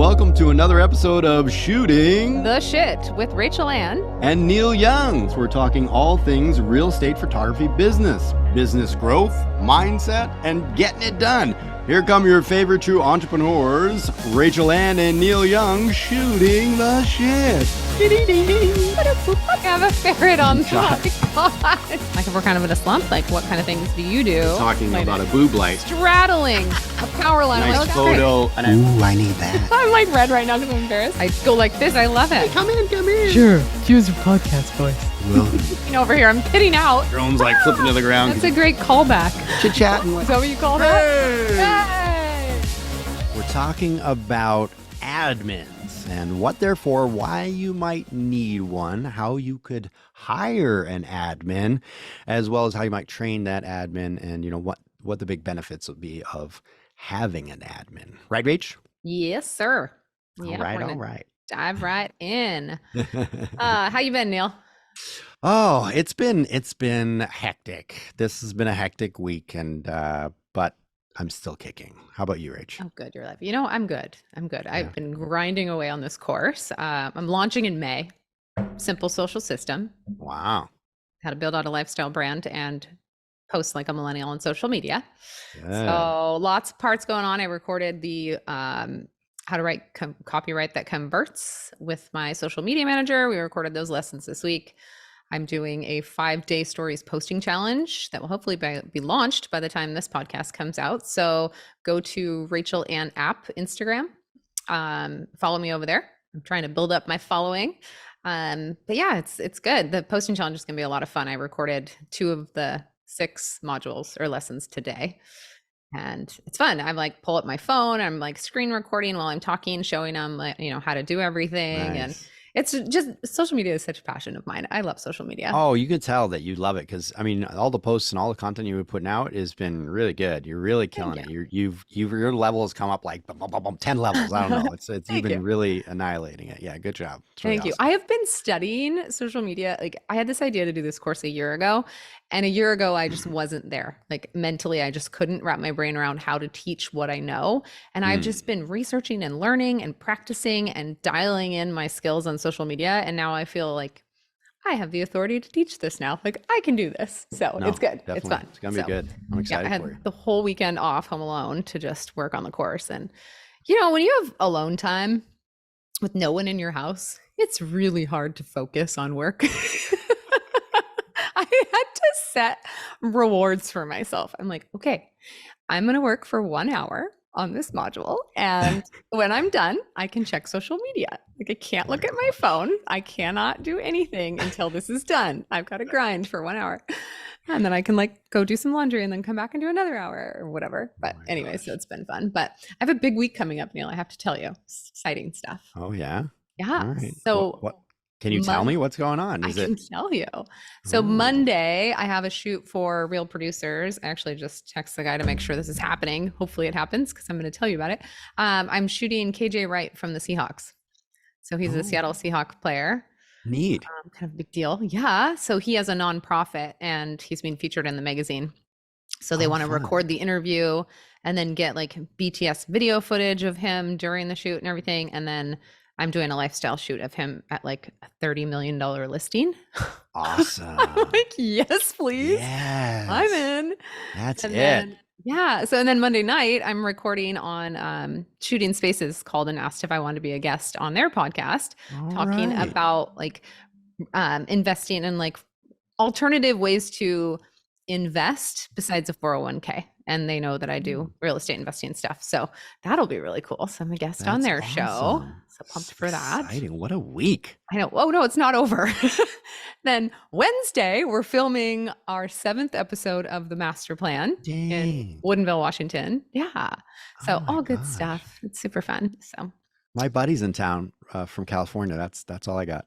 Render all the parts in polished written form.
welcome to another episode of Shooting the Shit with Rachel Ann and Neil Young. So we're talking all things real estate photography business growth, mindset, and getting it done. Here come your favorite true entrepreneurs, Rachel Ann and Neil Young, shooting the shit. I have a ferret on the podcast. Like if we're kind of in a slump, like what kind of things do you do? Talking about a boob light. Straddling a power line. Nice photo. Ooh, I need that. I'm like red right now because I'm embarrassed. I go like this. I love it. Come in. Sure, use your podcast voice. You know, over here, I'm pitting out. Drone's like flipping to the ground. That's a great callback. Chit-chatting. Is that what you call that? Hey! We're talking about admins and what they're for, why you might need one, how you could hire an admin, as well as how you might train that admin, and what the big benefits would be of having an admin. Right, Rach? Yes, sir. All right. Dive right in. How you been, Neil? Oh, it's been hectic. This has been a hectic week, and but I'm still kicking. How about you, Rach? Oh, good. You're alive. I'm good. I've been grinding away on this course. I'm launching in May. Simple social system. Wow. How to build out a lifestyle brand and post like a millennial on social media. Good. So lots of parts going on. I recorded the how to write copyright that converts with my social media manager. We recorded those lessons this week. I'm doing a 5-day stories posting challenge that will hopefully be launched by the time this podcast comes out. So go to Rachel Ann app Instagram. Follow me over there. I'm trying to build up my following. But yeah, it's good. The posting challenge is going to be a lot of fun. I recorded 2 of the 6 modules or lessons today. And it's fun. I'm like pull up my phone. I'm like screen recording while I'm talking, showing them how to do everything. Nice. And it's just social media is such a passion of mine. I love social media. Oh, you could tell that you love it because all the posts and all the content you've been putting out has been really good. You're really killing it. Your level has come up like 10 levels. I don't know. You've been really annihilating it. Yeah, good job. Thank you. I have been studying social media. Like I had this idea to do this course a year ago, and a year ago I just wasn't there. Like mentally, I just couldn't wrap my brain around how to teach what I know. And I've just been researching and learning and practicing and dialing in my skills on social media. And now I feel like I have the authority to teach this now. Like I can do this. So it's good. Definitely. It's fun. It's going to be good. I'm excited I had for you. the whole weekend off home alone to just work on the course. And when you have alone time with no one in your house, it's really hard to focus on work. I had to set rewards for myself. I'm like, okay, I'm going to work for 1 hour on this module. And when I'm done, I can check social media. Like I can't look at my phone. I cannot do anything until this is done. I've got to grind for 1 hour. And then I can go do some laundry and then come back and do another hour or whatever. But anyway, so it's been fun. But I have a big week coming up, Neil. I have to tell you. It's exciting stuff. Oh, yeah? Yeah. All right. So what can you tell me what's going on? I can tell you. So Monday, I have a shoot for Real Producers. I actually just text the guy to make sure this is happening. Hopefully it happens because I'm going to tell you about it. I'm shooting KJ Wright from the Seahawks. So he's a Seattle Seahawks player. Neat. Kind of a big deal. Yeah. So he has a nonprofit and he's being featured in the magazine. So they want to record the interview and then get like BTS video footage of him during the shoot and everything. And then I'm doing a lifestyle shoot of him at like a $30 million listing. Awesome. Like, yes, please. Yes. I'm in. That's and it. Then, yeah. So, and then Monday night, I'm recording on Shooting Spaces called and asked if I wanted to be a guest on their podcast, talking about like investing in like alternative ways to invest besides a 401k. And they know that I do real estate investing stuff. So that'll be really cool. So I'm a guest on their show. So pumped for that. Exciting. What a week. I know. Oh, no, it's not over. Then Wednesday, we're filming our 7th episode of The Master Plan in Woodinville, Washington. Yeah. So all good stuff. It's super fun. So my buddy's in town from California. That's all I got.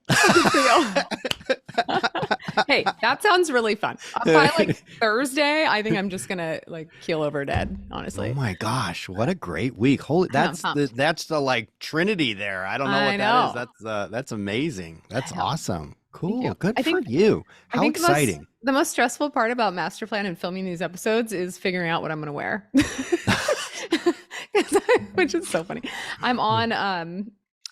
Hey, that sounds really fun. By like Thursday, I think I'm just gonna like keel over dead, honestly. Oh my gosh, what a great week. Holy, that's the like Trinity there. I don't know what that is. That's amazing. That's awesome. Cool. Good for you. How exciting. The most stressful part about Master Plan and filming these episodes is figuring out what I'm gonna wear. Because which is so funny. I'm on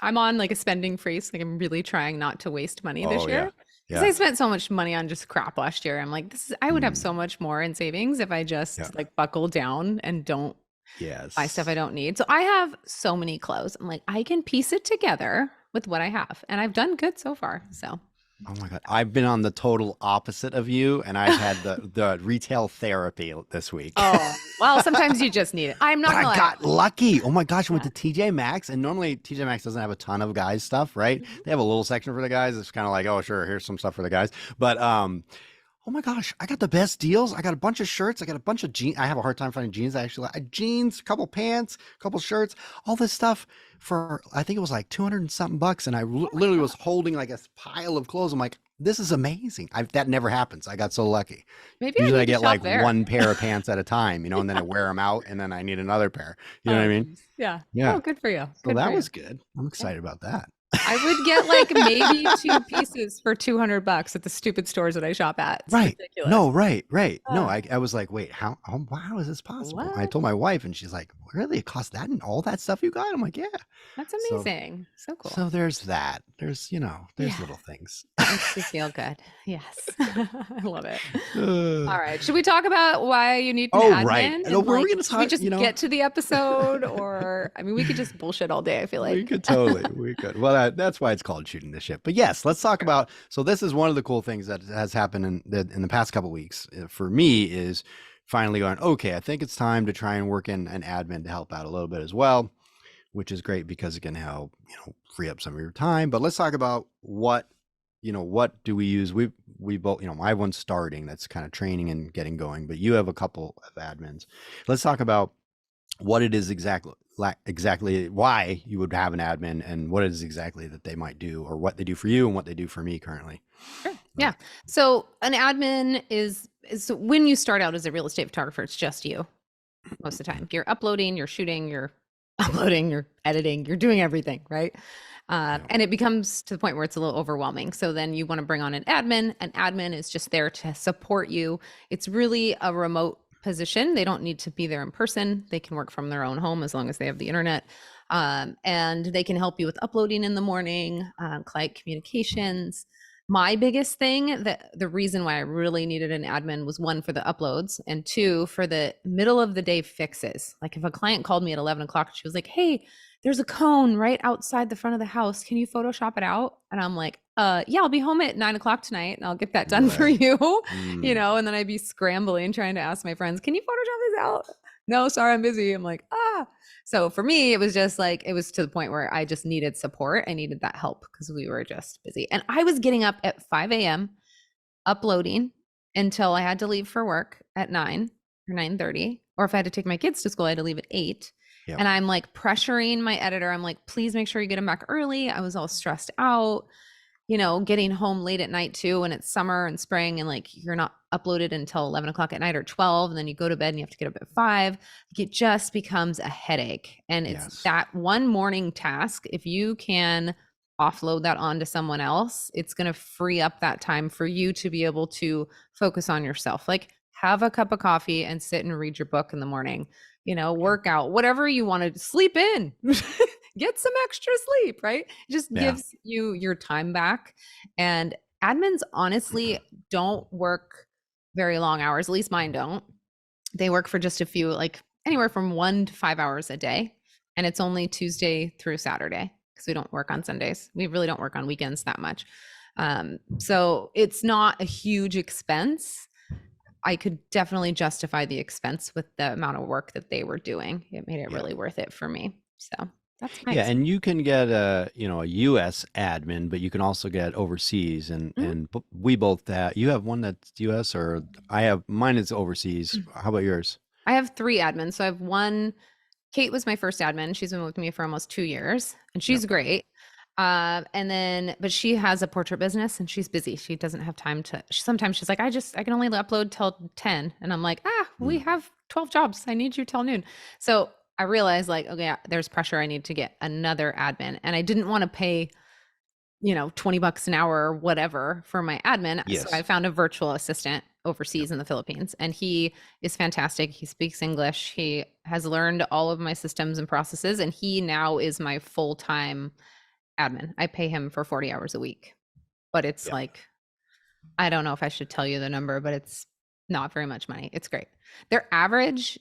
I'm on like a spending freeze. Like I'm really trying not to waste money this Oh year. yeah. Because Yeah. I spent so much money on just crap last year. I'm like, I would have Mm, so much more in savings if I yeah. just like buckle down and don't buy stuff I Yes. don't need. So I have so many clothes. I'm like, I can piece it together with what I have. And I've done good so far. So Oh my God. I've been on the total opposite of you, and I've had the retail therapy this week. oh well, sometimes you just need it. I'm not But I gonna lie. got lucky. Oh my gosh, I went Yeah. to TJ Maxx, and normally TJ Maxx doesn't have a ton of guys stuff, right? Mhm. They have a little section for the guys. It's kind of like, oh sure, here's some stuff for the guys. But oh my gosh, I got the best deals. I got a bunch of shirts. I got a bunch of jeans. I have a hard time finding jeans. I actually like jeans, a couple pants, a couple shirts, all this stuff for I think it was like 200 and something bucks. And I Oh my literally God. was holding like a pile of clothes. I'm like, this is amazing. That never happens. I got so lucky. Maybe I Usually I need to get shop like there. one pair of pants at a time, and then I wear them out, and then I need another pair. You know what Oh, I mean? geez. Yeah. Yeah. Oh, good for you. So Good for that you. was good. I'm Yeah. excited about that. I would get like maybe two pieces for $200 at the stupid stores that I shop at. It's Right. ridiculous. No, right. No, Uh, I was like, wait, how is this possible? I what? told my wife, and she's like, really? It cost that and all that stuff you got? I'm like, yeah. That's So amazing. So cool. so there's that. There's Yeah. little things. Makes you feel good. Yes. I love it. Uh, All right. Should we talk about why you need an oh, right. admin? No, And were we like, gonna should we talk, just get to the episode? Or, I mean, we could just bullshit all day, I feel we like. could totally, we could. Well, that's why it's called shooting the ship. But yes, let's talk about. So this is one of the cool things that has happened in the past couple weeks for me is finally going. Okay, I think it's time to try and work in an admin to help out a little bit as well, which is great because it can help free up some of your time. But let's talk about what do we use? We both I have one starting that's kind of training and getting going, but you have a couple of admins. Let's talk about what it is exactly why you would have an admin and what it is exactly that they might do or what they do for you and what they do for me currently. Sure. Yeah. So an admin is when you start out as a real estate photographer, it's just you most of the time. You're uploading, you're shooting, you're uploading, you're editing, you're doing everything, right? And it becomes to the point where it's a little overwhelming. So then you want to bring on an admin. An admin is just there to support you. It's really a remote position. They don't need to be there in person. They can work from their own home as long as they have the internet. And they can help you with uploading in the morning, client communications. My biggest thing, that the reason why I really needed an admin was one, for the uploads, and two, for the middle of the day fixes. Like if a client called me at 11 o'clock, she was like, hey, there's a cone right outside the front of the house. Can you Photoshop it out? And I'm like, yeah, I'll be home at 9 o'clock tonight and I'll get that done for Right. you. Mm. And then I'd be scrambling trying to ask my friends, can you Photoshop this out? No, sorry, I'm busy. I'm like, ah. So for me, it was just like, it was to the point where I just needed support. I needed that help because we were just busy. And I was getting up at 5 a.m. uploading until I had to leave for work at 9 or 9:30. Or if I had to take my kids to school, I had to leave at 8. Yep. And I'm like pressuring my editor. I'm like, please make sure you get them back early. I was all stressed out, getting home late at night too. And it's summer and spring and like you're not uploaded until 11 o'clock at night or 12. And then you go to bed and you have to get up at 5. Like, it just becomes a headache. And it's Yes. that one morning task. If you can offload that onto someone else, it's going to free up that time for you to be able to focus on yourself. Like have a cup of coffee and sit and read your book in the morning, work out, whatever you want to, sleep in, get some extra sleep, right? It just Yeah. gives you your time back. And admins honestly don't work very long hours. At least mine don't. They work for just a few, like anywhere from 1 to 5 hours a day. And it's only Tuesday through Saturday because we don't work on Sundays. We really don't work on weekends that much. So it's not a huge expense. I could definitely justify the expense with the amount of work that they were doing. It made it Yeah. really worth it for me. So that's nice. Yeah, and you can get a US admin, but you can also get overseas, and Mhm. and we both you have one that's US, or mine is overseas. How about yours? I have 3 admins. So I have one. Kate was my first admin. She's been with me for almost 2 years and she's great. But she has a portrait business and she's busy. She doesn't have time sometimes she's like, I can only upload till 10. And I'm like, we have 12 jobs. I need you till noon. So I realized like, okay, there's pressure. I need to get another admin. And I didn't want to pay $20 an hour or whatever for my admin. Yes. So I found a virtual assistant overseas in the Philippines, and he is fantastic. He speaks English. He has learned all of my systems and processes, and he now is my full-time admin. I pay him for 40 hours a week, but it's Yeah. like, I don't know if I should tell you the number, but it's not very much money. It's great. Their average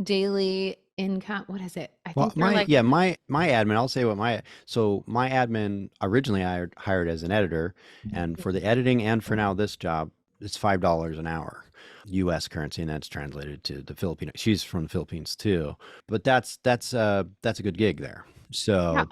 daily income, what is it? I Well, think they're like, my admin, I'll say what my admin originally I hired as an editor, and for the editing and for now this job, it's $5 an hour, U.S. currency, and that's translated to the Filipino. She's from the Philippines too, but that's a good gig there. yeah, So,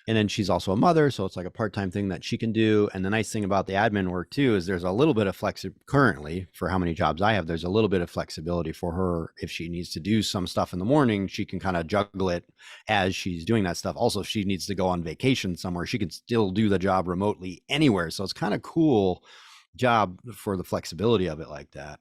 and then she's also a mother, so it's like a part-time thing that she can do. And the nice thing about the admin work too is there's a little bit of currently for how many jobs I have, there's a little bit of flexibility for her. If she needs to do some stuff in the morning, she can kind of juggle it as she's doing that stuff. Also, if she needs to go on vacation somewhere, she can still do the job remotely anywhere. So it's kind of cool job for the flexibility of it like that.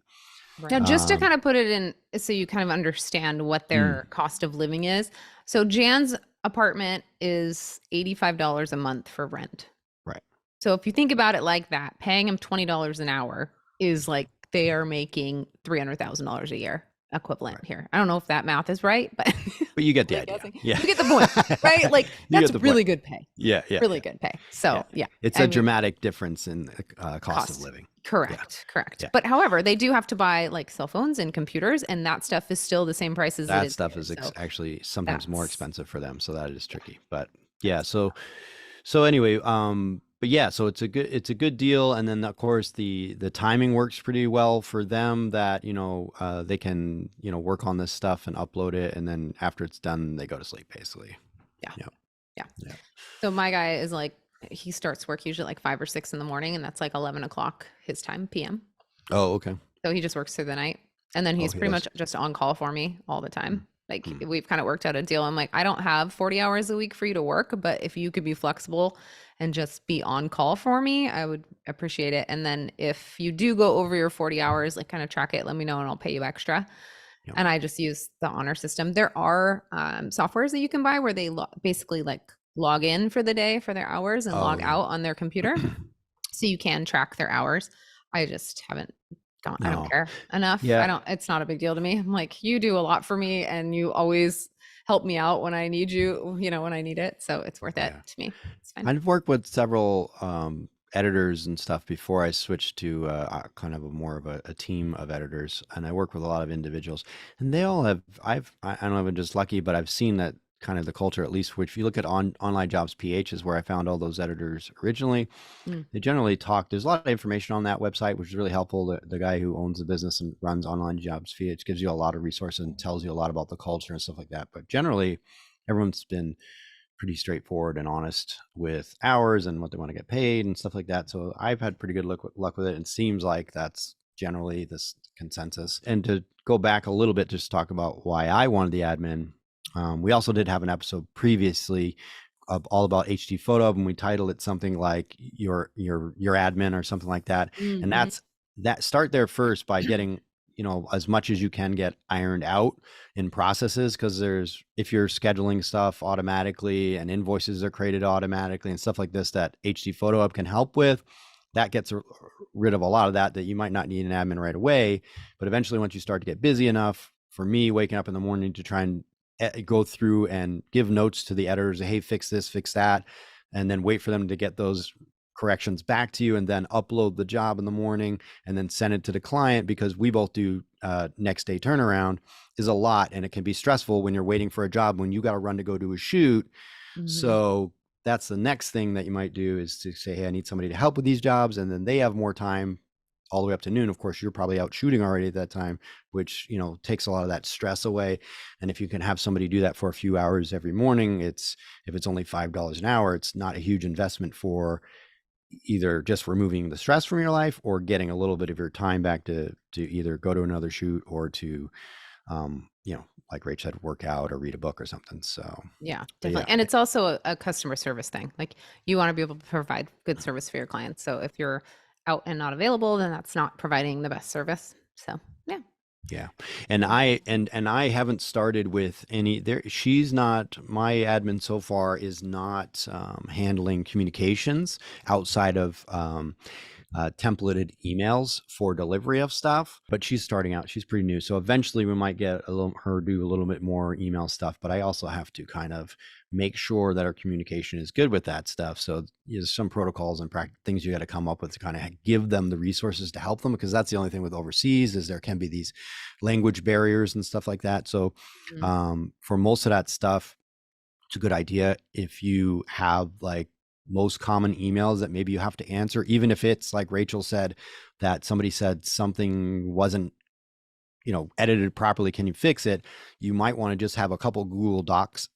now, just to Um, kind of put it in so you kind of understand what their cost of living is. So Jan's apartment is $85 a month for rent. right. So if you think about it like that, paying him $20 an hour is like they are making $300,000 a year equivalent here. I don't know if that math is right, but But you get the really idea. guessing. Yeah. You get the point, right? Like You that's get the really point. good pay. Yeah. Really good pay. So yeah, It's I a mean, dramatic difference in cost of living. Correct. Yeah. But however, they do have to buy like cell phones and computers, and that stuff is still the same price as it That is stuff here. is So actually sometimes more that's expensive for them, so that is tricky. But yeah, so anyway, but yeah, so it's a good deal, and then of course the timing works pretty well for them that they can work on this stuff and upload it, and then after it's done, they go to sleep basically. yeah. Yeah. Yeah. Yeah. So my guy is like, he starts work usually like 5 or 6 in the morning, and that's like 11 o'clock his time, PM. Oh, okay. So he just works through the night, and then he's he pretty does. much just on call for me all the time. Like Mm. we've kind of worked out a deal. I'm like, I don't have 40 hours a week for you to work, but if you could be flexible and just be on call for me, I would appreciate it. And then if you do go over your 40 hours, like kind of track it, let me know and I'll pay you extra. Yep. And I just use the honor system. There are softwares that you can buy where they basically like log in for the day for their hours and log yeah. out on their computer. So you can track their hours. I just haven't gone, I No. don't care enough. Yeah. It's not a big deal to me. I'm like, you do a lot for me and you always help me out when I need you, when I need it. So it's worth it Yeah. to me. It's fine. I've worked with several editors and stuff before I switched to kind of more of a team of editors, and I work with a lot of individuals, and they all have. I don't know if I'm just lucky, but I've seen that kind of the culture, at least if you look at online jobs PH is where I found all those editors originally. They generally talk, there's a lot of information on that website, which is really helpful. The guy who owns the business and runs online jobs PH gives you a lot of resources and tells you a lot about the culture and stuff like that. But generally everyone's been pretty straightforward and honest with hours and what they want to get paid and stuff like that. So I've had pretty good luck with it, and seems like that's generally this consensus. And to go back a little bit, just talk about why I wanted the admin. We also did have an episode previously all about HDphotohub, and we titled it something like your admin or something like that. Mhm. And that's start there first by getting as much as you can get ironed out in processes, because if you're scheduling stuff automatically and invoices are created automatically and stuff like this that HDphotohub can help with, that gets rid of a lot of that you might not need an admin right away. But eventually, once you start to get busy enough, for me, waking up in the morning to try and go through and give notes to the editors, hey, fix this, fix that, and then wait for them to get those corrections back to you, and then upload the job in the morning and then send it to the client, because we both do next day turnaround, is a lot, and it can be stressful when you're waiting for a job when you got to run to go do a shoot. So that's the next thing that you might do, is to say, hey, I need somebody to help with these jobs, and then they have more time all the way up to noon. Of course, you're probably out shooting already at that time, which takes a lot of that stress away. And if you can have somebody do that for a few hours every morning, if it's only $5 an hour, it's not a huge investment for either just removing the stress from your life or getting a little bit of your time back to either go to another shoot or to like Rach said, work out or read a book or something. So yeah, definitely. And it's also a customer service thing. Like you want to be able to provide good service for your clients. So if you're out and not available, then that's not providing the best service. So yeah. Yeah. And I haven't started with any there. She's not, my admin so far is not handling communications outside of templated emails for delivery of stuff, but she's starting out. She's pretty new. So eventually we might get her do a little bit more email stuff, but I also have to kind of make sure that our communication is good with that stuff. So there's some protocols and things you got to come up with to kind of give them the resources to help them, because that's the only thing with overseas is there can be these language barriers and stuff like that. So for most of that stuff, it's a good idea if you have like most common emails that maybe you have to answer, even if it's like Rachel said, that somebody said something wasn't, edited properly. Can you fix it? You might want to just have a couple Google Docs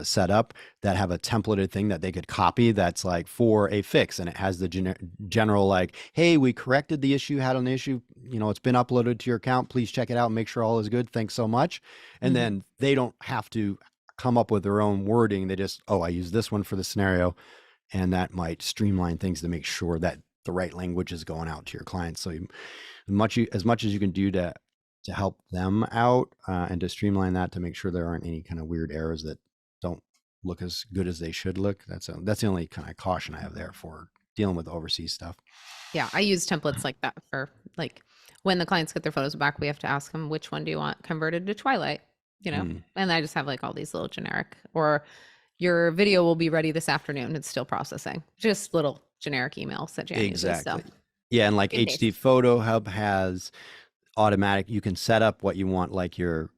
set up that have a templated thing that they could copy that's like for a fix, and it has the general like, hey, we corrected the issue, had an issue, it's been uploaded to your account, please check it out and make sure all is good, thanks so much. And then they don't have to come up with their own wording. They just, I use this one for the scenario, and that might streamline things to make sure that the right language is going out to your clients. So as much as you can do to help them out and to streamline that, to make sure there aren't any kind of weird errors that don't look as good as they should look. That's the only kind of caution I have there for dealing with overseas stuff. Yeah, I use templates like that for like when the clients get their photos back, we have to ask them, which one do you want converted to Twilight? And I just have like all these little generic, or your video will be ready this afternoon, it's still processing. Just little generic emails that Jan uses. So yeah, and like HDphotohub has automatic, you can set up what you want, like your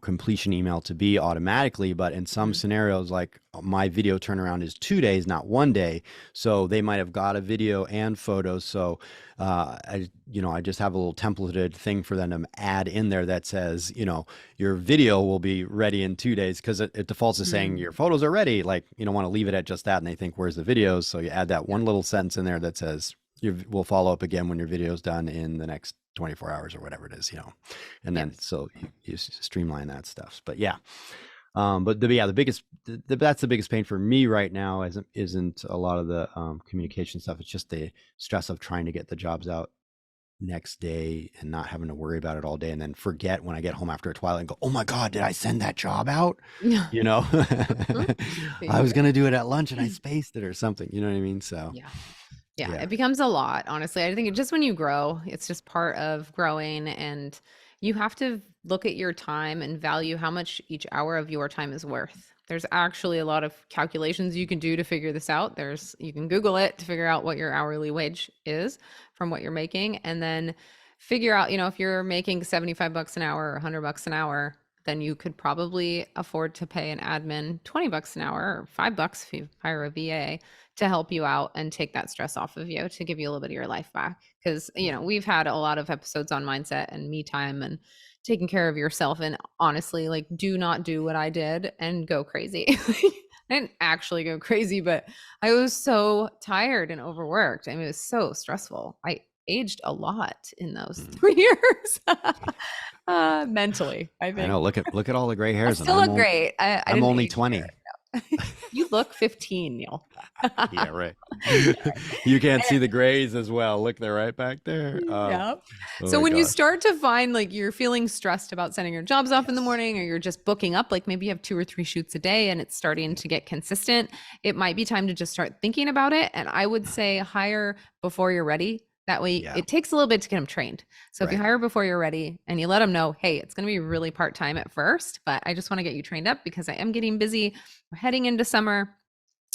completion email to be automatically, but in some scenarios, like my video turnaround is 2 days, not 1 day. So they might have got a video and photos. So I just have a little templated thing for them to add in there that says, your video will be ready in 2 days, because it defaults to saying your photos are ready. Like, you don't want to leave it at just that, and they think, where's the videos? So you add that one little sentence in there that says, we'll follow up again when your video's done in the next 24 hours or whatever it is, and then so you streamline that stuff. But but the biggest that's the biggest pain for me right now isn't a lot of the communication stuff. It's just the stress of trying to get the jobs out next day and not having to worry about it all day, and then forget when I get home after a Twilight and go, oh my God, did I send that job out? I was gonna do it at lunch and I spaced it or something, you know what I mean? So yeah, it becomes a lot. Honestly, I think just when you grow, it's just part of growing, and you have to look at your time and value how much each hour of your time is worth. There's actually a lot of calculations you can do to figure this out. You can Google it to figure out what your hourly wage is from what you're making, and then figure out, if you're making $75 an hour or $100 an hour, then you could probably afford to pay an admin $20 an hour or $5 if you hire a VA to help you out and take that stress off of you, to give you a little bit of your life back. Because, we've had a lot of episodes on mindset and me time and taking care of yourself. And honestly, like, do not do what I did and go crazy. I didn't actually go crazy, but I was so tired and overworked. I mean, it was so stressful. I aged a lot in those 3 years. Mentally, I think. I know. Look at all the gray hairs. I still look great. I'm only 20. You look 15, Neil. Yeah, right. You can't see the grays as well. Look, they're right back there. Yeah. So when you start to find like you're feeling stressed about sending your jobs off in the morning, or you're just booking up, like maybe you have 2 or 3 shoots a day and it's starting to get consistent, it might be time to just start thinking about it. And I would say hire before you're ready. That way it takes a little bit to get them trained. So if you hire before you're ready and you let them know, hey, it's going to be really part-time at first, but I just want to get you trained up because I am getting busy. We're heading into summer.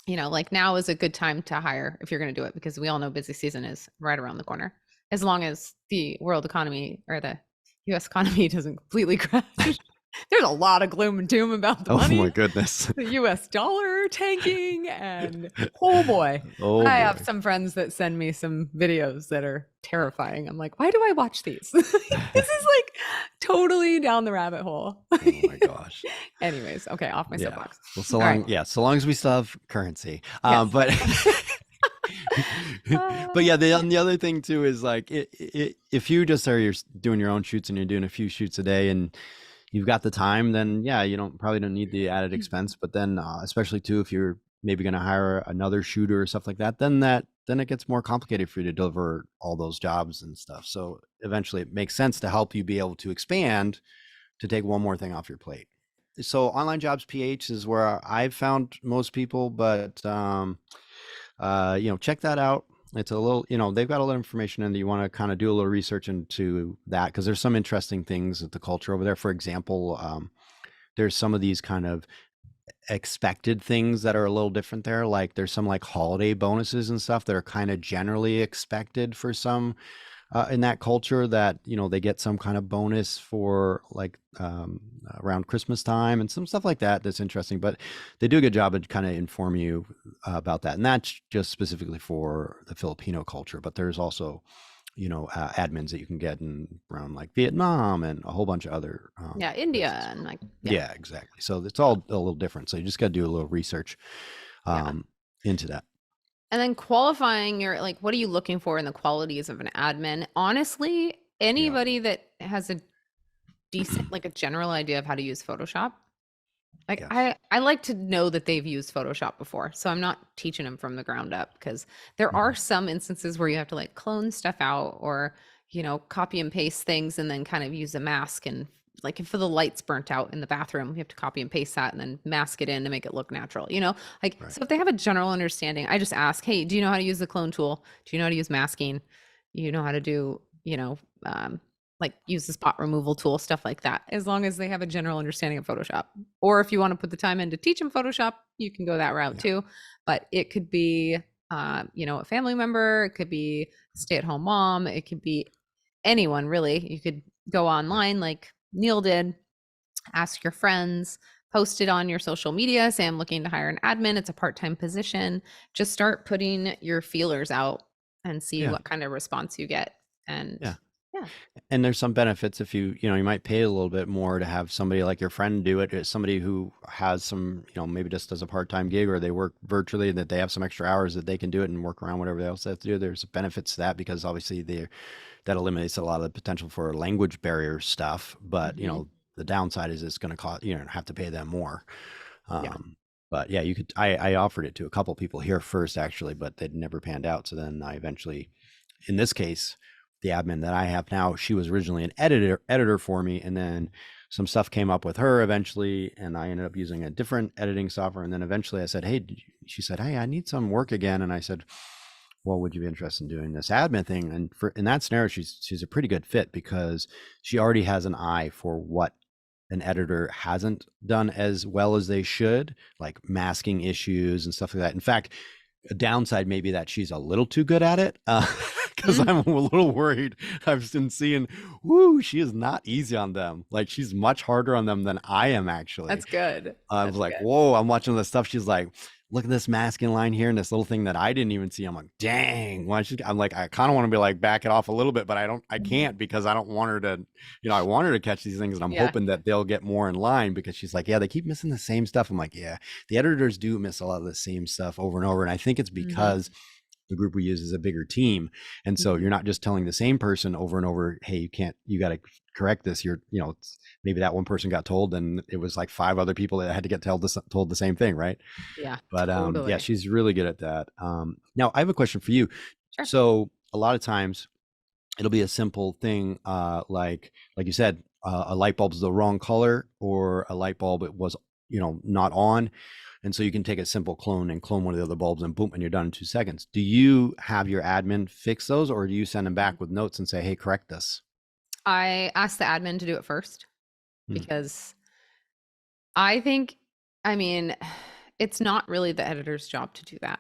Like now is a good time to hire if you're going to do it, because we all know busy season is right around the corner. As long as the world economy or the US economy doesn't completely crash. There's a lot of gloom and doom about the money. Oh my goodness. The US dollar tanking, and oh boy. I have some friends that send me some videos that are terrifying. I'm like, why do I watch these? This is like totally down the rabbit hole. Oh my gosh. Anyways, okay, off my soapbox. Well, so long as we still have currency. But but yeah, the other thing too is like if you just you're doing your own shoots and you're doing a few shoots a day and you've got the time, then you probably don't need the added expense. But then especially too, if you're maybe going to hire another shooter or stuff like that, then that then it gets more complicated for you to deliver all those jobs and stuff. So eventually it makes sense to help you be able to expand, to take one more thing off your plate. So online jobs PH is where I've found most people, but check that out. It's a little, they've got a little information in that you want to kind of do a little research into that, because there's some interesting things with the culture over there. For example, there's some of these kind of expected things that are a little different there. Like there's some like holiday bonuses and stuff that are kind of generally expected for some in that culture, that they get some kind of bonus for like around Christmas time and some stuff like that. That's interesting, but they do a good job of kind of inform you about that, and that's just specifically for the Filipino culture. But there's also admins that you can get in around like Vietnam and a whole bunch of other India places. and like Yeah, exactly. So it's all a little different. So you just got to do a little research into that. And then qualifying your, like, what are you looking for in the qualities of an admin? Honestly, anybody that has a decent, like a general idea of how to use Photoshop. Like I like to know that they've used Photoshop before. So I'm not teaching them from the ground up, because there are some instances where you have to like clone stuff out, or, copy and paste things and then kind of use a mask. And like if the light's burnt out in the bathroom, you have to copy and paste that and then mask it in to make it look natural, So if they have a general understanding, I just ask, hey, do you know how to use the clone tool? Do you know how to use masking? You know how to do, like use the spot removal tool, stuff like that, as long as they have a general understanding of Photoshop. Or if you want to put the time in to teach them Photoshop, you can go that route too. But it could be, a family member, it could be a stay-at-home mom, it could be anyone really. You could go online like Neil did, ask your friends, post it on your social media, say I'm looking to hire an admin, it's a part-time position. Just start putting your feelers out and see what kind of response you get. And and there's some benefits if you might pay a little bit more to have somebody like your friend do it. It's somebody who has some, maybe just does a part-time gig, or they work virtually, that they have some extra hours that they can do it and work around whatever else they have to do. There's benefits to that, because obviously that eliminates a lot of the potential for language barrier stuff. But the downside is it's going to cost, have to pay them more. But yeah, you could, I offered it to a couple people here first actually, but they'd never panned out. So then I eventually, in this case, the admin that I have now, she was originally an editor for me, and then some stuff came up with her eventually, and I ended up using a different editing software. And then eventually I said, hey, she said, hey, I need some work again. And I said, well, would you be interested in doing this admin thing? And in that scenario, she's a pretty good fit, because she already has an eye for what an editor hasn't done as well as they should, like masking issues and stuff like that. In fact, a downside may be that she's a little too good at it, because I'm a little worried. I've been seeing, she is not easy on them. Like she's much harder on them than I am actually. That's good. I was like, whoa, I'm watching this stuff. She's like, look at this masking line here and this little thing that I didn't even see. I'm like, dang. I'm like, I kind of want to be like, back it off a little bit, but I can't, because I don't want her to, I want her to catch these things, and I'm hoping that they'll get more in line, because she's like, yeah, they keep missing the same stuff. I'm like, yeah, the editors do miss a lot of the same stuff over and over. And I think it's because the group we use is a bigger team. And so you're not just telling the same person over and over, hey, you got to correct this. Maybe that one person got told, and it was like 5 other people that had to get told the same thing. Right. Yeah. But totally. she's really good at that. Now I have a question for you. Sure. So a lot of times it'll be a simple thing. Like you said, a light bulb's the wrong color, or a light bulb, it was, not on. And so you can take a simple clone and clone one of the other bulbs, and boom, and you're done in 2 seconds. Do you have your admin fix those, or do you send them back with notes and say, hey, correct this? I asked the admin to do it first, because I think, it's not really the editor's job to do that,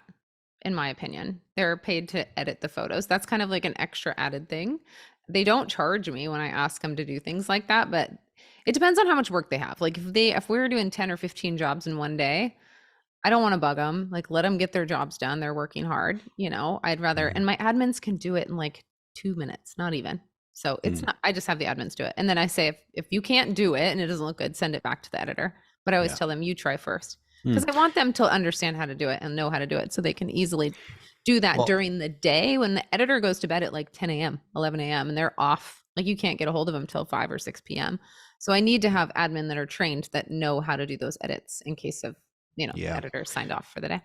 in my opinion. They're paid to edit the photos. That's kind of like an extra added thing. They don't charge me when I ask them to do things like that, but it depends on how much work they have. Like if we were doing 10 or 15 jobs in one day, I don't want to bug them. Like, let them get their jobs done. They're working hard. I'd rather, and my admins can do it in like 2 minutes, not even. So it's not, I just have the admins do it. And then I say, if you can't do it and it doesn't look good, send it back to the editor. But I always tell them, you try first, because I want them to understand how to do it and know how to do it, so they can easily do that during the day when the editor goes to bed at like 10 a.m., 11 a.m. and they're off. Like you can't get a hold of them till 5 or 6 p.m. So I need to have admin that are trained, that know how to do those edits in case of, the editor signed off for the day.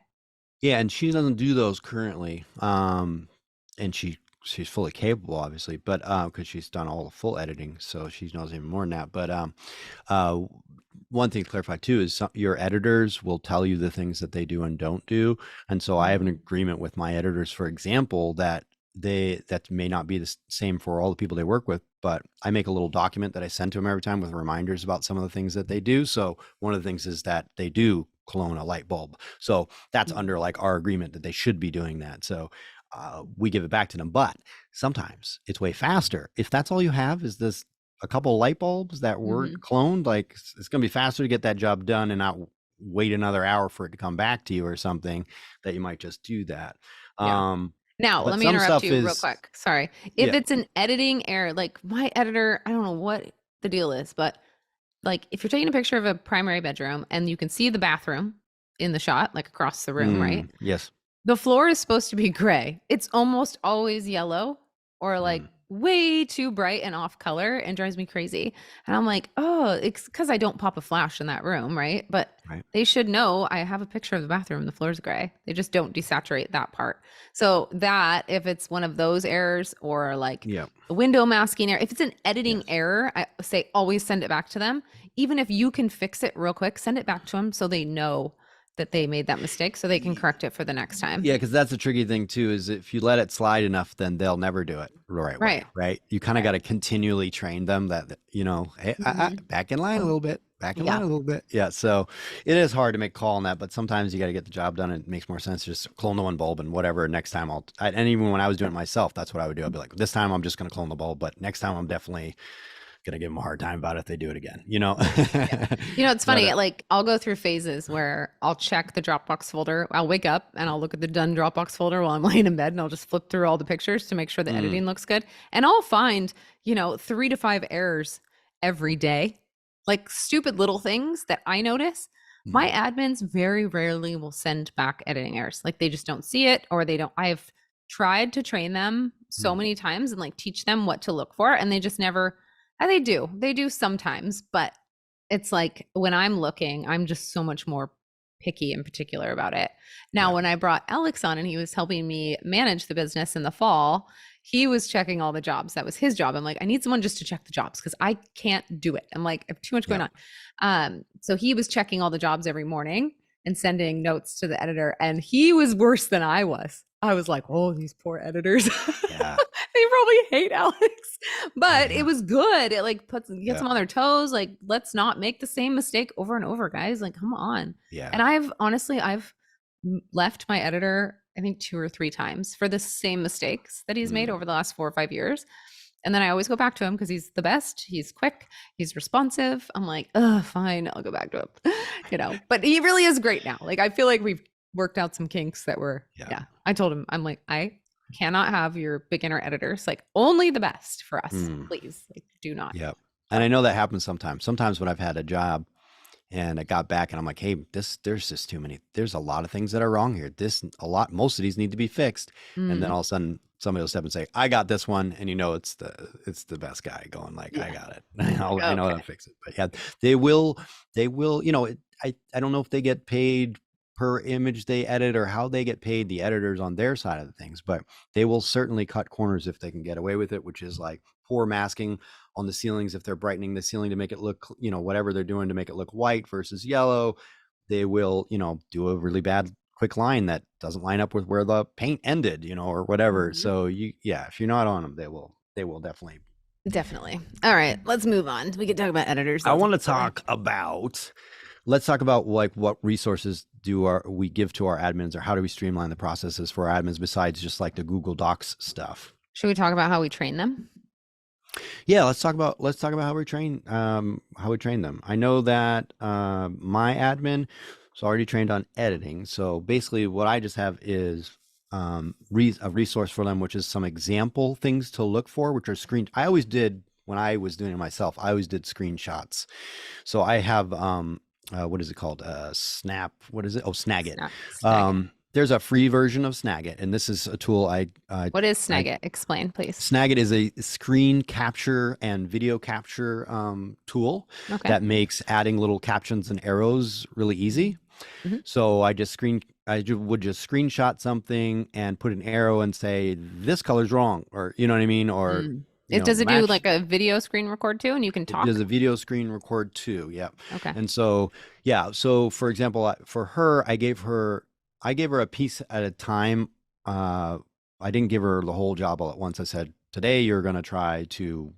Yeah, and she doesn't do those currently. And she's fully capable, obviously, but because she's done all the full editing, so she knows even more than that. But uh, one thing to clarify too is your editors will tell you the things that they do and don't do, and so I have an agreement with my editors, for example, that that may not be the same for all the people they work with, but I make a little document that I send to them every time with reminders about some of the things that they do. So one of the things is that they do clone a light bulb. So that's under like our agreement that they should be doing that. So we give it back to them. But sometimes it's way faster. If that's all you have is this a couple of light bulbs that weren't cloned, like it's going to be faster to get that job done and not wait another hour for it to come back to you or something, that you might just do that. Yeah. Now, let me interrupt you real quick. Sorry. If it's an editing error, like my editor, I don't know what the deal is, but like if you're taking a picture of a primary bedroom and you can see the bathroom in the shot, like across the room, right? Yes. The floor is supposed to be gray. It's almost always yellow or like way too bright and off color and drives me crazy. And I'm like, oh, it's because I don't pop a flash in that room, right? But they should know I have a picture of the bathroom. The floor's gray. They just don't desaturate that part. So that if it's one of those errors or like a window masking error, if it's an editing error, I say always send it back to them. Even if you can fix it real quick, send it back to them so they know that they made that mistake so they can correct it for the next time. Yeah, because that's the tricky thing too, is if you let it slide enough, then they'll never do it the right way, right? You kind of got to continually train them that, hey, back in line a little bit, back in line a little bit. Yeah, so it is hard to make a call on that, but sometimes you got to get the job done. And it makes more sense to just clone the one bulb and whatever. Next time and even when I was doing it myself, that's what I would do. I'd be like, this time I'm just going to clone the bulb, but next time I'm definitely gonna give them a hard time about it if they do it again, It's funny, like I'll go through phases where I'll check the Dropbox folder. I'll wake up and I'll look at the done Dropbox folder while I'm laying in bed, and I'll just flip through all the pictures to make sure the editing looks good. And I'll find 3 to 5 errors every day, like stupid little things that I notice. My admins very rarely will send back editing errors. Like they just don't see it, or they don't. I've tried to train them so many times and like teach them what to look for, and they just never. And they do sometimes, but it's like when I'm looking, I'm just so much more picky and particular about it. Now, when I brought Alex on and he was helping me manage the business in the fall, he was checking all the jobs. That was his job. I'm like, I need someone just to check the jobs because I can't do it. I'm like, I have too much going on. So he was checking all the jobs every morning and sending notes to the editor, and he was worse than I was. I was like, oh, these poor editors. Yeah. They probably hate Alex, but it was good. It like gets them on their toes. Like, let's not make the same mistake over and over, guys. Like, come on. Yeah. And I've left my editor, I think 2 or 3 times for the same mistakes that he's made over the last 4 or 5 years. And then I always go back to him because he's the best. He's quick. He's responsive. I'm like, oh, fine. I'll go back to him, but he really is great now. Like, I feel like we've worked out some kinks that were, I told him, I'm like, I cannot have your beginner editors, like only the best for us, please. Like, do not. Yep. And I know that happens sometimes. Sometimes when I've had a job and I got back and I'm like, hey, there's just too many. There's a lot of things that are wrong here. Most of these need to be fixed. And then all of a sudden somebody will step and say, I got this one. And it's the best guy going like, I got it. I know how to fix it. But yeah, they will, I don't know if they get paid per image they edit or how they get paid, the editors on their side of the things, but they will certainly cut corners if they can get away with it, which is like poor masking on the ceilings. If they're brightening the ceiling to make it look, whatever they're doing to make it look white versus yellow, they will, do a really bad quick line that doesn't line up with where the paint ended, or whatever. So if you're not on them, they will definitely. All right, let's move on. We can talk about editors. I want to talk about let's talk about like what resources we give to our admins, or how do we streamline the processes for our admins besides just like the Google Docs stuff? Should we talk about how we train them? Yeah, let's talk about how we train them. I know that my admin is already trained on editing. So basically what I just have is a resource for them, which is some example things to look for, which are I always did when I was doing it myself. I always did screenshots. So I have what is it called? Snap. What is it? Oh, Snagit. Snagit. There's a free version of Snagit, and this is a tool what is Snagit? Explain, please. Snagit is a screen capture and video capture tool that makes adding little captions and arrows really easy. So I just screen would just screenshot something and put an arrow and say this color's wrong, or you know what I mean, or Does it do match. like a video screen record too, and you can It does talk? a video screen record too. Yeah. Okay. And so, yeah. So for example, for her, I gave her a piece at a time. I didn't give her the whole job all at once. I said, today you're going to try to,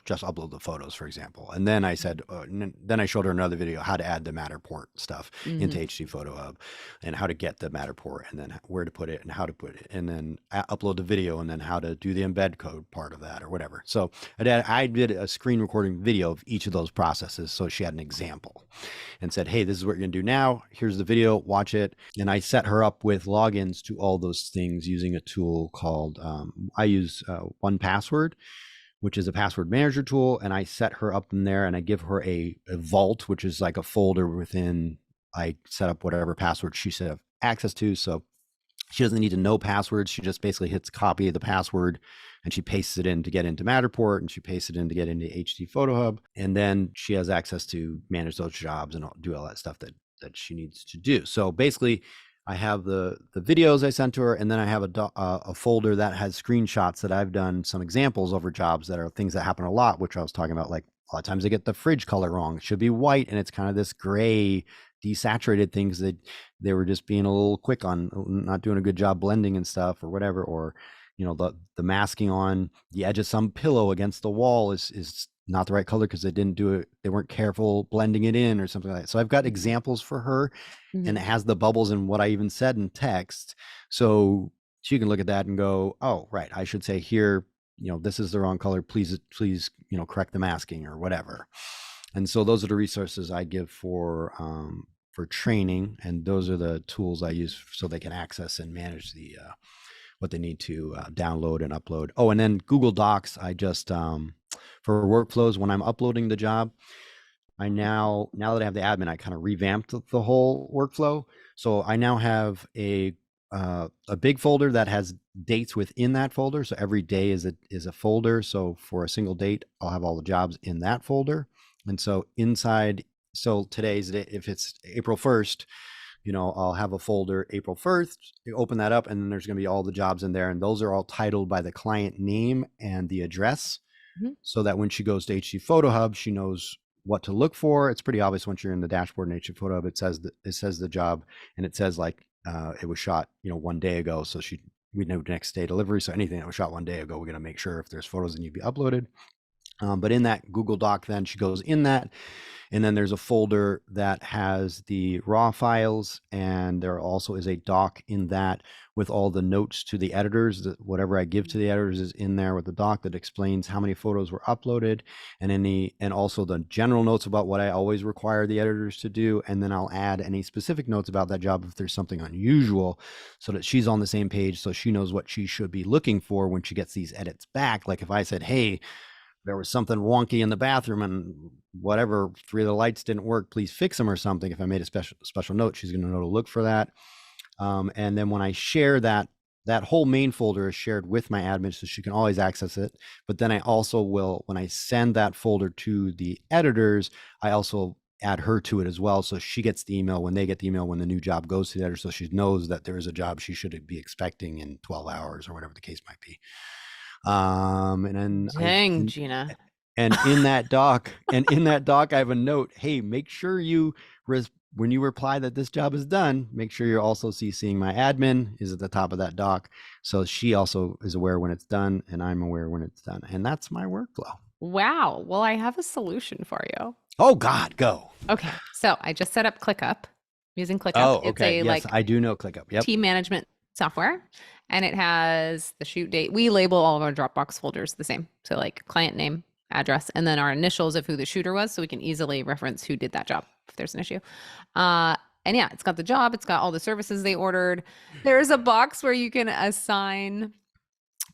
just upload the photos, for example. And then I said, then I showed her another video, how to add the Matterport stuff into HDphotohub and how to get the Matterport and then where to put it and how to put it and then upload the video and then how to do the embed code part of that or whatever. So I did a screen recording video of each of those processes. So she had an example and said, hey, this is what you're going to do now. Here's the video, watch it. And I set her up with logins to all those things using a tool called, I use 1Password, which is a password manager tool. And I set her up in there and I give her a vault, which is like a folder within, I set up whatever password she should have access to. So she doesn't need to know passwords. She just basically hits copy of the password and she pastes it in to get into Matterport and she pastes it in to get into HDphotohub. And then she has access to manage those jobs and do all that stuff that she needs to do. So basically, I have the videos I sent to her, and then I have a folder that has screenshots that I've done some examples over jobs that are things that happen a lot, which I was talking about. Like a lot of times they get the fridge color wrong. It should be white, and it's kind of this gray, desaturated things that they were just being a little quick on, not doing a good job blending and stuff or whatever. Or the masking on the edge of some pillow against the wall is not the right color because they didn't do it. They weren't careful blending it in or something like that. So I've got examples for her and it has the bubbles and what I even said in text. So she can look at that and go, oh, right, I should say here, this is the wrong color. Please, correct the masking or whatever. And so those are the resources I give for training. And those are the tools I use so they can access and manage the, what they need to download and upload. Oh, and then Google Docs, I just, for workflows, when I'm uploading the job, I now that I have the admin, I kind of revamped the whole workflow. So I now have a big folder that has dates within that folder. So every day is a folder. So for a single date, I'll have all the jobs in that folder. And so today's date, if it's April 1st, I'll have a folder April 1st, you open that up and then there's going to be all the jobs in there. And those are all titled by the client name and the address so that when she goes to HDphotohub, she knows what to look for. It's pretty obvious once you're in the dashboard in HDphotohub, it says the job and it says like, it was shot, 1 day ago. So we know next day delivery. So anything that was shot 1 day ago, we're going to make sure if there's photos that need to be uploaded. But in that Google Doc, then she goes in that, and then there's a folder that has the raw files, and there also is a doc in that with all the notes to the editors. That whatever I give to the editors is in there with the doc that explains how many photos were uploaded, and also the general notes about what I always require the editors to do, and then I'll add any specific notes about that job if there's something unusual, so that she's on the same page, so she knows what she should be looking for when she gets these edits back. Like if I said, hey, there was something wonky in the bathroom and whatever, 3 of the lights didn't work, please fix them or something. If I made a special note, she's going to know to look for that. And then when I share that whole main folder is shared with my admin so she can always access it. But then I also will, when I send that folder to the editors, I also add her to it as well. So she gets the email when they get the email when the new job goes to the editor. So she knows that there is a job she should be expecting in 12 hours or whatever the case might be. And then Dang, Gina. And in that doc, I have a note. Hey, make sure when you reply that this job is done, make sure you're also CCing my admin is at the top of that doc. So she also is aware when it's done and I'm aware when it's done. And that's my workflow. Wow. Well, I have a solution for you. Oh God, go. Okay. So I just set up ClickUp using ClickUp. Oh, okay. Yes, I do know ClickUp. Yep. Team management software. And it has the shoot date. We label all of our Dropbox folders the same. So like client name, address, and then our initials of who the shooter was. So we can easily reference who did that job if there's an issue. And yeah, it's got the job. It's got all the services they ordered. There's a box where you can assign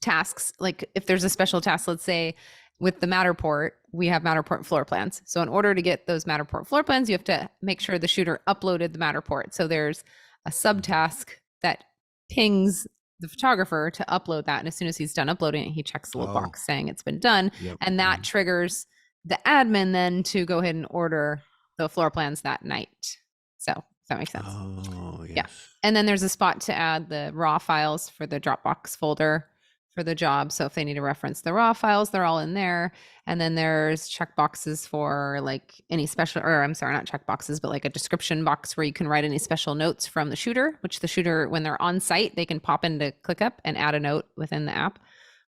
tasks. Like if there's a special task, let's say with the Matterport, we have Matterport floor plans. So in order to get those Matterport floor plans, you have to make sure the shooter uploaded the Matterport. So there's a subtask that pings the photographer to upload that. And as soon as he's done uploading it, he checks the little box saying it's been done. Yep. And that triggers the admin then to go ahead and order the floor plans that night. So that makes sense? Oh, Yeah. yes. And then there's a spot to add the raw files for the Dropbox folder for the job. So if they need to reference the raw files, they're all in there. And then there's check boxes for like any special, or I'm sorry, not check boxes, but like a description box where you can write any special notes from the shooter, which the shooter, when they're on site, they can pop into ClickUp and add a note within the app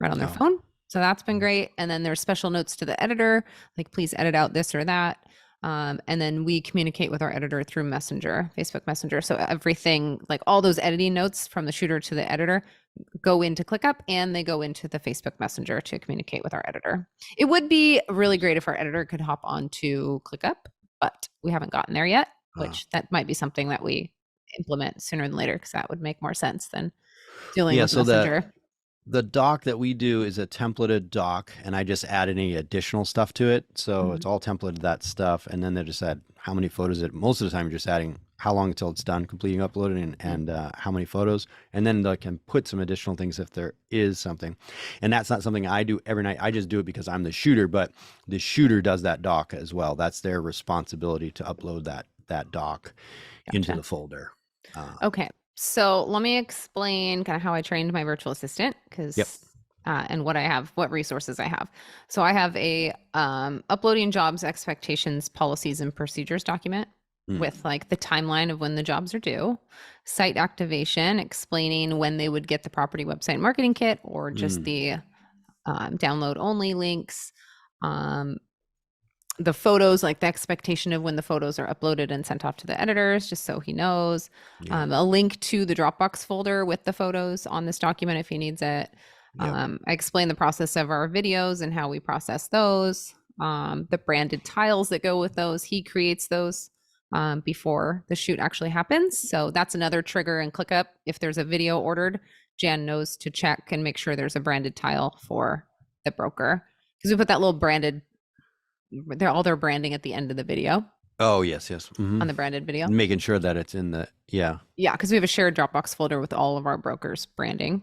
right on their Oh. phone. So that's been great. And then there's special notes to the editor, like please edit out this or that. And then we communicate with our editor through Messenger, Facebook Messenger. So everything, like all those editing notes from the shooter to the editor, go into ClickUp and they go into the Facebook Messenger to communicate with our editor. It would be really great if our editor could hop onto ClickUp, but we haven't gotten there yet, which that might be something that we implement sooner than later because that would make more sense than dealing with Messenger. The doc that we do is a templated doc, and I just add any additional stuff to it. So it's all templated, that stuff. And then they just add how many photos most of the time you're just adding how long until it's done completing uploading and how many photos. And then they can put some additional things if there is something. And that's not something I do every night. I just do it because I'm the shooter, but the shooter does that doc as well. That's their responsibility to upload that doc into the folder. Okay. So let me explain kind of how I trained my virtual assistant because and what resources I have. So I have a uploading jobs expectations, policies, and procedures document with like the timeline of when the jobs are due, site activation, explaining when they would get the property website marketing kit or just the download only links, the photos, like the expectation of when the photos are uploaded and sent off to the editors, just so he knows. A link to the Dropbox folder with the photos on this document if he needs it. I explain the process of our videos and how we process those. The branded tiles that go with those, he creates those before the shoot actually happens. So that's another trigger in ClickUp. If there's a video ordered, Jan knows to check and make sure there's a branded tile for the broker. Because we put that little branded, all their branding at the end of the video. Oh, yes. On the branded video. Making sure that it's in the, Yeah, because we have a shared Dropbox folder with all of our brokers' branding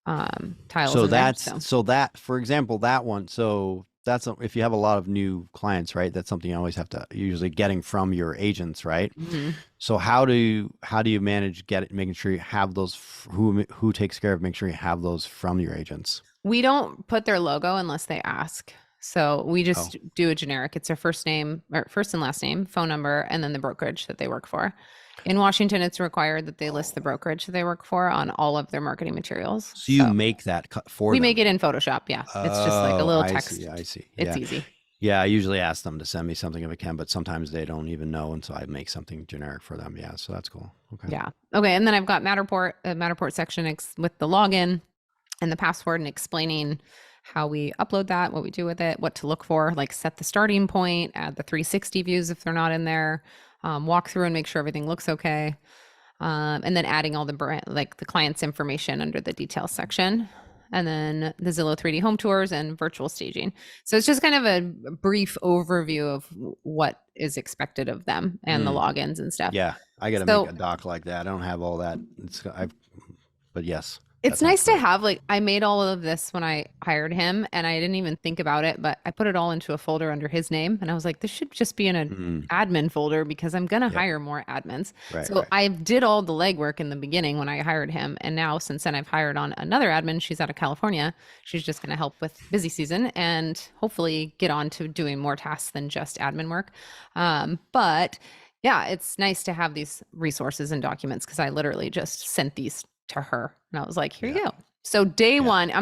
tiles. So that, for example, that one, so that's if you have a lot of new clients, right? That's something you always have to usually getting from your agents, right? So how do you manage making sure you have those, who takes care of making sure you have those from your agents? We don't put their logo unless they ask. So we just do a generic. It's their first name or first and last name, phone number, and then the brokerage that they work for. In Washington, it's required that they list the brokerage that they work for on all of their marketing materials. So you make that cut for them? We make it in Photoshop. Yeah. It's just like a little text. I see. It's easy. Yeah. I usually ask them to send me something if I can, but sometimes they don't even know. And so I make something generic for them. Yeah. So that's cool. Okay. Yeah. Okay. And then I've got Matterport section with the login and the password and explaining how we upload that, what we do with it, what to look for, like set the starting point, add the 360 views if they're not in there, walk through and make sure everything looks okay. And then adding all the brand, like the client's information under the details section. And then the Zillow 3D home tours and virtual staging. So it's just kind of a brief overview of what is expected of them and the logins and stuff. Yeah. I got to make a doc like that. I don't have all that. But yes. It's nice to have, like, I made all of this when I hired him and I didn't even think about it, but I put it all into a folder under his name. And I was like, this should just be in an admin folder because I'm going to hire more admins. I did all the legwork in the beginning when I hired him. And now since then I've hired on another admin. She's out of California. She's just going to help with busy season and hopefully get on to doing more tasks than just admin work. But yeah, it's nice to have these resources and documents because I literally just sent these to her and I was like, here you go. So day one, I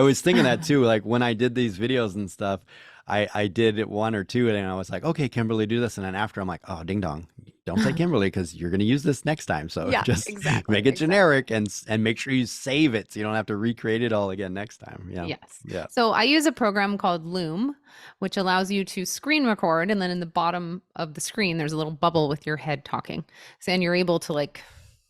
was thinking that too. Like when I did these videos and stuff, I did it one or two and I was like, okay, Kimberly, do this. And then after I'm like, oh, ding dong, don't say Kimberly because you're going to use this next time. So just make it generic and make sure you save it so you don't have to recreate it all again next time. Yeah. Yes. Yeah. So I use a program called Loom, which allows you to screen record. And then in the bottom of the screen, there's a little bubble with your head talking. So, and you're able to like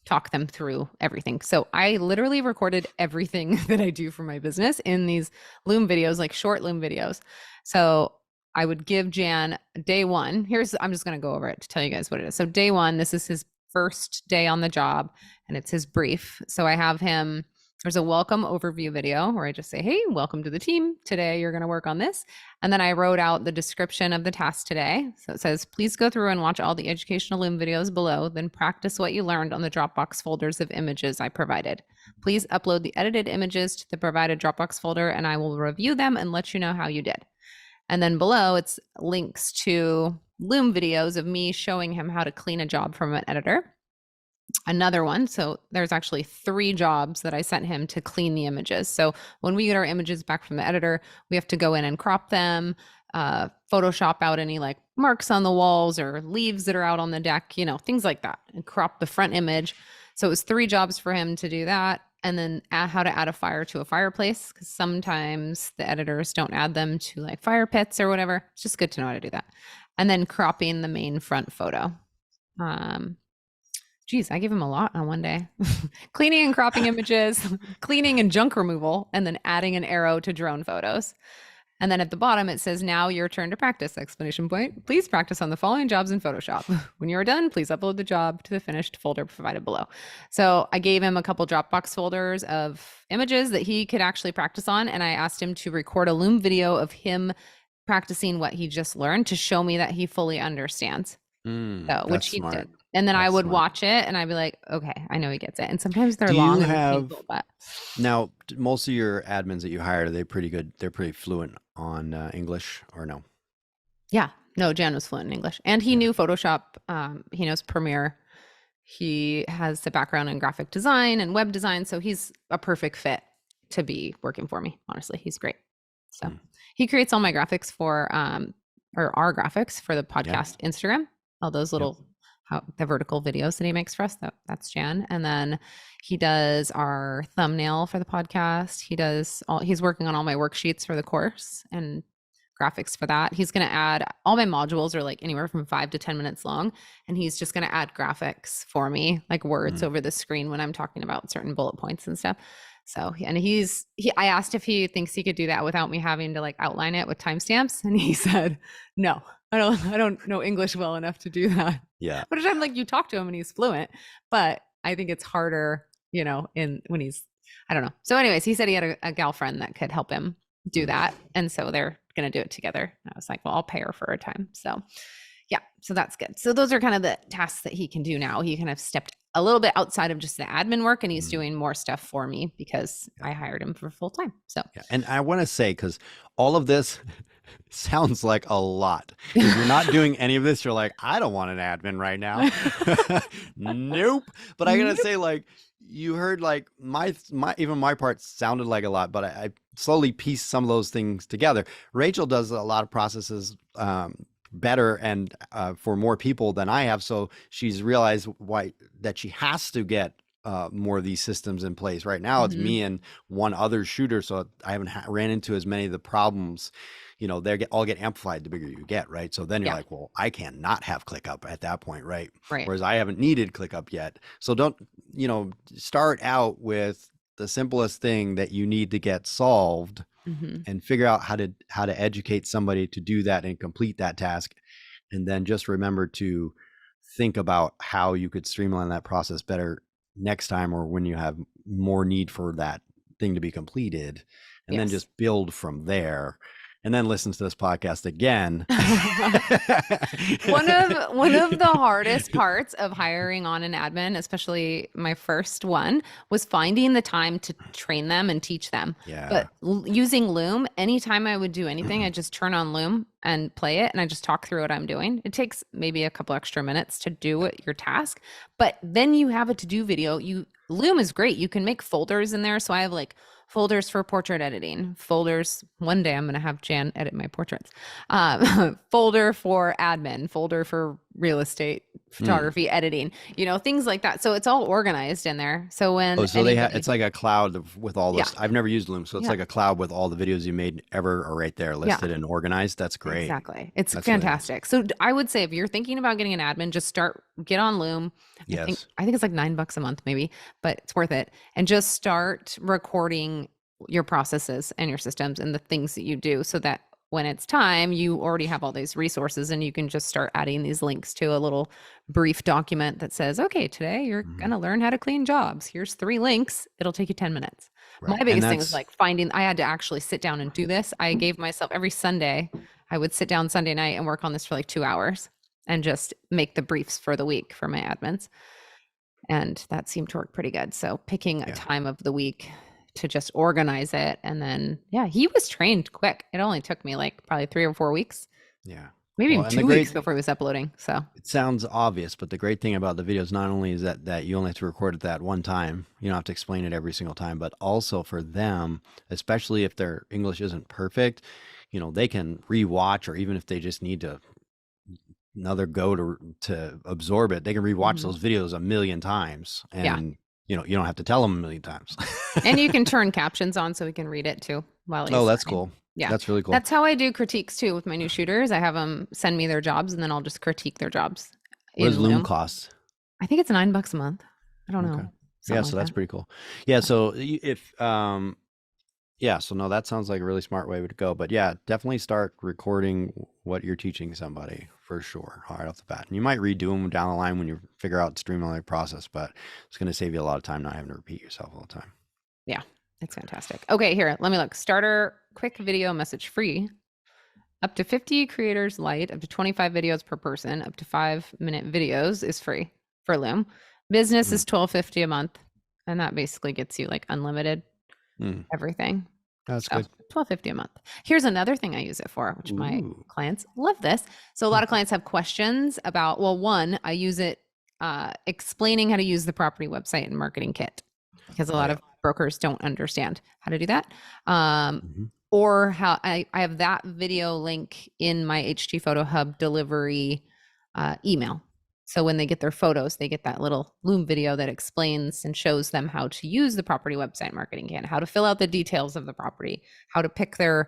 talk them through everything. So I literally recorded everything that I do for my business in these Loom videos, like short Loom videos. So I would give Jan day one. I'm just going to go over it to tell you guys what it is. So day one, this is his first day on the job and it's his brief. So I have him There's a welcome overview video where I just say, hey, welcome to the team. Today, you're going to work on this. And then I wrote out the description of the task today. So it says, please go through and watch all the educational Loom videos below, then practice what you learned on the Dropbox folders of images I provided. Please upload the edited images to the provided Dropbox folder, and I will review them and let you know how you did. And then below, it's links to Loom videos of me showing him how to clean a job from an editor. Another one. So there's actually 3 jobs that I sent him to clean the images. So when we get our images back from the editor, we have to go in and crop them, Photoshop out any like marks on the walls or leaves that are out on the deck, things like that, and crop the front image. So it was 3 jobs for him to do that. And then how to add a fire to a fireplace, because sometimes the editors don't add them to like fire pits or whatever. It's just good to know how to do that. And then cropping the main front photo. Geez, I gave him a lot on one day. Cleaning and cropping images, cleaning and junk removal, and then adding an arrow to drone photos. And then at the bottom, it says, now your turn to practice, exclamation point. Please practice on the following jobs in Photoshop. When you are done, please upload the job to the finished folder provided below. So I gave him a couple Dropbox folders of images that he could actually practice on. And I asked him to record a Loom video of him practicing what he just learned to show me that he fully understands. Which he did. And then I would watch it and I'd be like, okay, I know he gets it. And sometimes they're long and painful, but now most of your admins that you hired, are they pretty good? They're pretty fluent on English or no? Yeah, no, Jan was fluent in English and he knew Photoshop. He knows Premiere. He has a background in graphic design and web design. So he's a perfect fit to be working for me. Honestly, he's great. So he creates all my graphics for, or our graphics for the podcast Instagram. All those little the vertical videos that he makes for us. That's Jan. And then he does our thumbnail for the podcast. He's working on all my worksheets for the course and graphics for that. He's going to add, all my modules are like anywhere from 5 to 10 minutes long. And he's just going to add graphics for me, like words over the screen when I'm talking about certain bullet points and stuff. So, and I asked if he thinks he could do that without me having to like outline it with timestamps. And he said, no, I don't know English well enough to do that. Yeah. But I'm like, you talk to him and he's fluent, but I think it's harder, when he's, I don't know. So anyways, he said he had a gal friend that could help him do that. And so they're going to do it together. And I was like, well, I'll pay her for a time. So yeah, so that's good. So those are kind of the tasks that he can do now. He kind of stepped a little bit outside of just the admin work and he's doing more stuff for me because I hired him for full time. So and I want to say, because all of this sounds like a lot. If you're not doing any of this, you're like, I don't want an admin right now. Nope. But I gotta say, like, you heard like even my part sounded like a lot, but I slowly pieced some of those things together. Rachel does a lot of processes better and for more people than I have. So she's realized that she has to get more of these systems in place. Right now, it's me and one other shooter. So I haven't ran into as many of the problems. They all get amplified the bigger you get, right? So then you're like, well, I can't not have ClickUp at that point, right? Whereas I haven't needed ClickUp yet. So don't, start out with the simplest thing that you need to get solved and figure out how to educate somebody to do that and complete that task. And then just remember to think about how you could streamline that process better next time or when you have more need for that thing to be completed, and then just build from there. And then listen to this podcast again. One of the hardest parts of hiring on an admin, especially my first one, was finding the time to train them and teach them. Yeah. But using Loom, anytime I would do anything, I just turn on Loom and play it and I just talk through what I'm doing. It takes maybe a couple extra minutes to do your task, but then you have a to-do video. Loom is great. You can make folders in there. So I have like folders for portrait editing, folders. One day I'm going to have Jan edit my portraits, folder for admin, folder for real estate, photography, editing, things like that. So it's all organized in there. So when, it's like a cloud with all this. I've never used Loom. So it's like a cloud with all the videos you made ever are right there listed and organized. That's great. Exactly. It's fantastic. Really nice. So I would say if you're thinking about getting an admin, just get on Loom. Yes. I think it's like $9 a month maybe, but it's worth it. And just start recording your processes and your systems and the things that you do so that when it's time, you already have all these resources and you can just start adding these links to a little brief document that says, okay, today you're going to learn how to clean jobs. Here's 3 links. It'll take you 10 minutes. Right. My biggest thing is like finding, I had to actually sit down and do this. I gave myself every Sunday, I would sit down Sunday night and work on this for like 2 hours and just make the briefs for the week for my admins. And that seemed to work pretty good. So picking a time of the week to just organize it. And then, he was trained quick. It only took me like probably 3 or 4 weeks. Yeah. Maybe even 2 weeks before he was uploading. So it sounds obvious, but the great thing about the videos not only is that you only have to record it that one time, you don't have to explain it every single time, but also for them, especially if their English isn't perfect, they can rewatch, or even if they just need to another go to absorb it, they can rewatch those videos a million times, and you don't have to tell them a million times. And you can turn captions on so we can read it too while he's that's cool. Yeah, that's really cool. That's how I do critiques too with my new shooters. I have them send me their jobs and then I'll just critique their jobs. What does Loom cost? I think it's $9 a month. I don't know. Yeah, so that's pretty cool. Yeah, so if so no, that sounds like a really smart way to go. But yeah, definitely start recording what you're teaching somebody for sure, right off the bat. And you might redo them down the line when you figure out the streamlining process, but it's going to save you a lot of time not having to repeat yourself all the time. Yeah, it's fantastic. Okay, here, let me look. Starter quick video message free. Up to 50 creators light, up to 25 videos per person, up to 5-minute videos is free for Loom. Business is $12.50 a month, and that basically gets you like unlimited everything. That's good. $12.50 a month. Here's another thing I use it for, which my clients love this. So a lot of clients have questions about, well, one, I use it explaining how to use the property website and marketing kit, because a lot of brokers don't understand how to do that. Or how I have that video link in my HDphotohub delivery email. So when they get their photos, they get that little Loom video that explains and shows them how to use the property website marketing kit, how to fill out the details of the property, how to pick the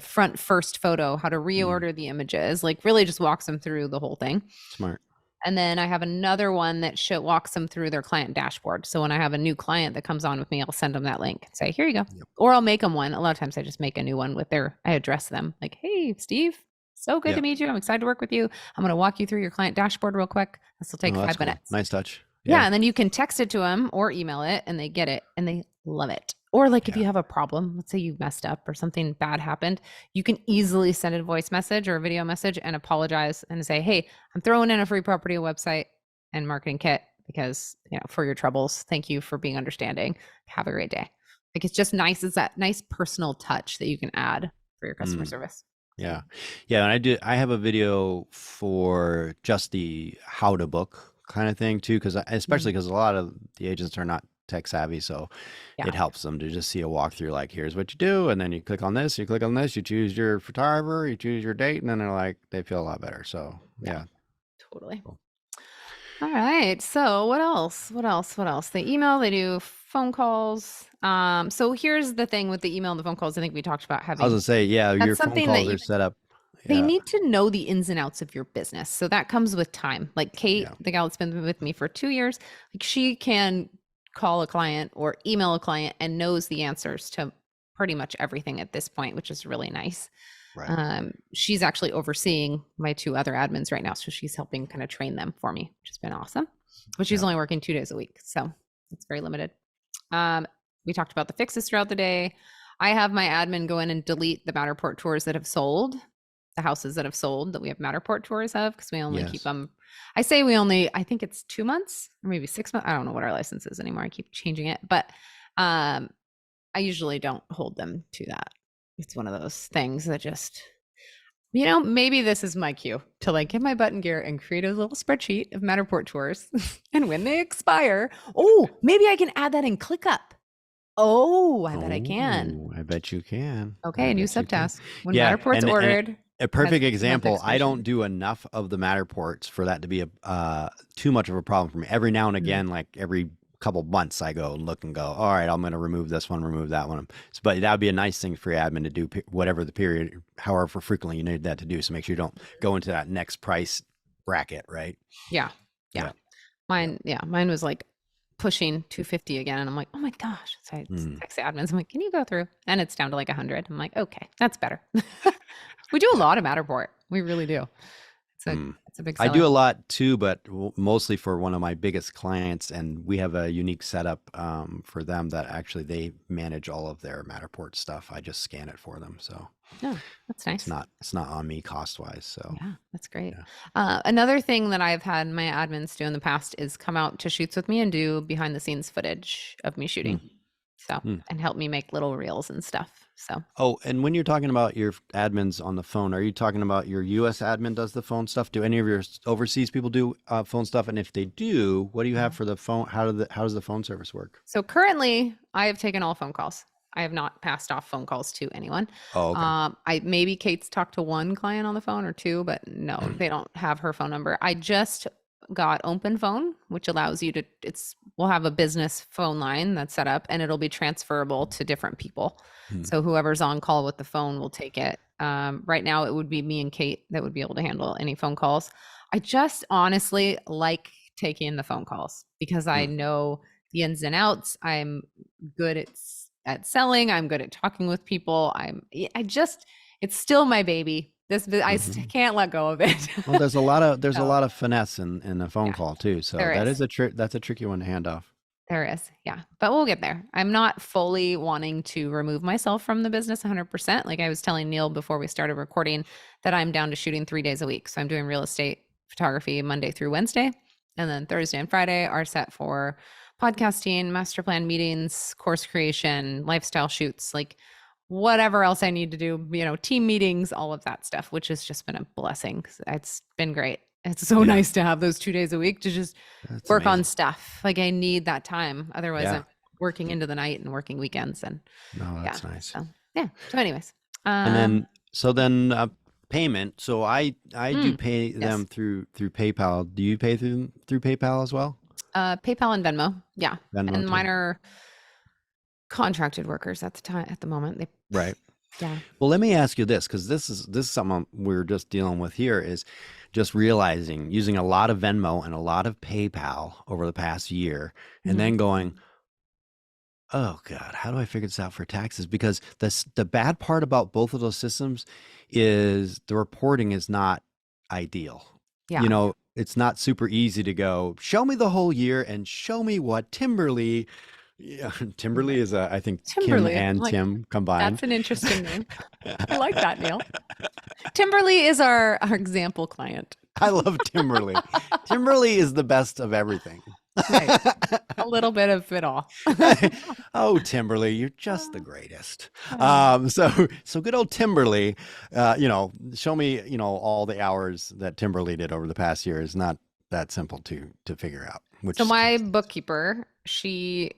front first photo, how to reorder the images, like really just walks them through the whole thing. Smart. And then I have another one that walks them through their client dashboard. So when I have a new client that comes on with me, I'll send them that link and say, here you go. Or I'll make them one. A lot of times I just make a new one with I address them like, hey, Steve, so good to meet you. I'm excited to work with you. I'm going to walk you through your client dashboard real quick. This will take 5 minutes. Nice touch. Yeah. And then you can text it to them or email it and they get it and they love it. Or like if you have a problem, let's say you messed up or something bad happened, you can easily send a voice message or a video message and apologize and say, hey, I'm throwing in a free property website and marketing kit because, for your troubles. Thank you for being understanding. Have a great day. Like it's just nice. It's that nice personal touch that you can add for your customer service. Yeah. And I have a video for just the how to book kind of thing too, especially because a lot of the agents are not tech savvy. So it helps them to just see a walkthrough, like, here's what you do. And then you click on this, you choose your photographer, you choose your date, and then they feel a lot better. So yeah. Totally. Cool. All right. So what else? They email, they do phone calls. So here's the thing with the email and the phone calls. I think we talked about having. I was gonna say, your phone calls are set up. They need to know the ins and outs of your business. So that comes with time. Like Kate, the gal that's been with me for 2 years, like she can call a client or email a client and knows the answers to pretty much everything at this point, which is really nice. Right. She's actually overseeing my 2 other admins right now. So she's helping kind of train them for me, which has been awesome. But she's only working 2 days a week. So it's very limited. We talked about the fixes throughout the day. I have my admin go in and delete the Matterport tours that have sold, the houses that have sold that we have Matterport tours of, because we only keep them. I think it's 2 months or maybe 6 months. I don't know what our license is anymore. I keep changing it, but I usually don't hold them to that. It's one of those things that just, maybe this is my cue to like get my button gear and create a little spreadsheet of Matterport tours. And when they expire, maybe I can add that in ClickUp. I bet I can. I bet you can. Okay, a new subtask. When Matterport's ordered. A perfect example, I don't do enough of the Matterports for that to be too much of a problem for me. Every now and again, like every couple months, I go and look and go, all right, I'm going to remove this one, remove that one. But that would be a nice thing for your admin to do, whatever the period, however frequently you need that to do. So make sure you don't go into that next price bracket, right? Yeah. Mine was like pushing 250 again. And I'm like, oh my gosh. So I text the admins. I'm like, can you go through? And it's down to like 100. I'm like, okay, that's better. We do a lot of Matterport. We really do. Hmm. It's a big I seller. do a lot too, but mostly for one of my biggest clients, and we have a unique setup for them that actually they manage all of their Matterport stuff. I just scan it for them, so Oh, that's nice. it's not on me cost wise. So Yeah, that's great. yeah. Another thing that I've had my admins do in the past is come out to shoots with me and do behind the scenes footage of me shooting. Hmm. So, Hmm. and help me make little reels and stuff. So, Oh, and when you're talking about your admins on the phone, are you talking about your US admin does the phone stuff? Do any of your overseas people do phone stuff? And if they do, what do you have for the phone? How does the phone service work? so currently I have taken all phone calls. I have not passed off phone calls to anyone. Oh, okay. I maybe Kate's talked to one client on the phone or two, but no, they don't have her phone number. I just got open phone, which allows you to, we'll have a business phone line that's set up and it'll be transferable to different people. Hmm. So whoever's on call with the phone will take it. Right now it would be me and Kate that would be able to handle any phone calls. I just honestly like taking the phone calls because I Hmm. know the ins and outs. I'm good at selling. I'm good at talking with people. It's still my baby. Mhm. Can't let go of it. Well, there's a So, lot of finesse in a phone yeah, call too. So there that is. is that's a tricky one to hand off. There is. Yeah. But we'll get there. I'm not fully wanting to remove myself from the business 100%. Like I was telling Neil before we started recording that I'm down to shooting 3 days a week. So I'm doing real estate photography Monday through Wednesday. And then Thursday and Friday are set for podcasting, master plan meetings, course creation, lifestyle shoots, like whatever else I need to do, team meetings, all of that stuff, which has just been a blessing. It's been great. It's so Yeah. nice to have those 2 days a week to just That's work on amazing. stuff. Like I need that time. Otherwise Yeah. I'm working into the night and working weekends and No, yeah. that's nice. So yeah. So anyways. And then payment. So I do pay yes. them through PayPal. Do you pay through PayPal as well? PayPal and Venmo. Yeah. Venmo And too. mine are contracted workers at the moment. Right. Yeah. Well, let me ask you this, because this is something we're just dealing with here, is just realizing using a lot of Venmo and a lot of PayPal over the past year, and then going, oh God, how do I figure this out for taxes? Because the bad part about both of those systems is the reporting is not ideal. Yeah. It's not super easy to go, show me the whole year and show me what Timberly. Yeah, Timberly is I think Kim Timberly. and Like, Tim combined. that's an interesting name. I like that, Neil. Timberly is our example client. I love Timberly. Timberly is the best of everything. Right. A little bit of it all. Oh, Timberly, you're just the greatest. So good old Timberly, show me, all the hours that Timberly did over the past year is not that simple to figure out. So my bookkeeper, she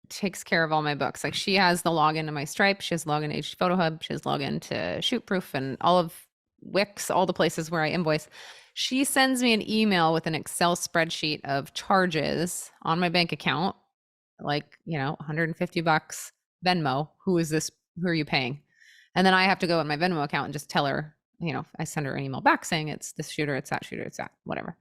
takes care of all my books. Like she has the login to my Stripe, she has login to HDphotohub, she has login to Shootproof and all of Wix, all the places where I invoice. She sends me an email with an Excel spreadsheet of charges on my bank account, like, $150 Venmo. Who is this? Who are you paying? And then I have to go in my Venmo account and just tell her, I send her an email back saying it's this shooter, it's that shooter, it's that, whatever.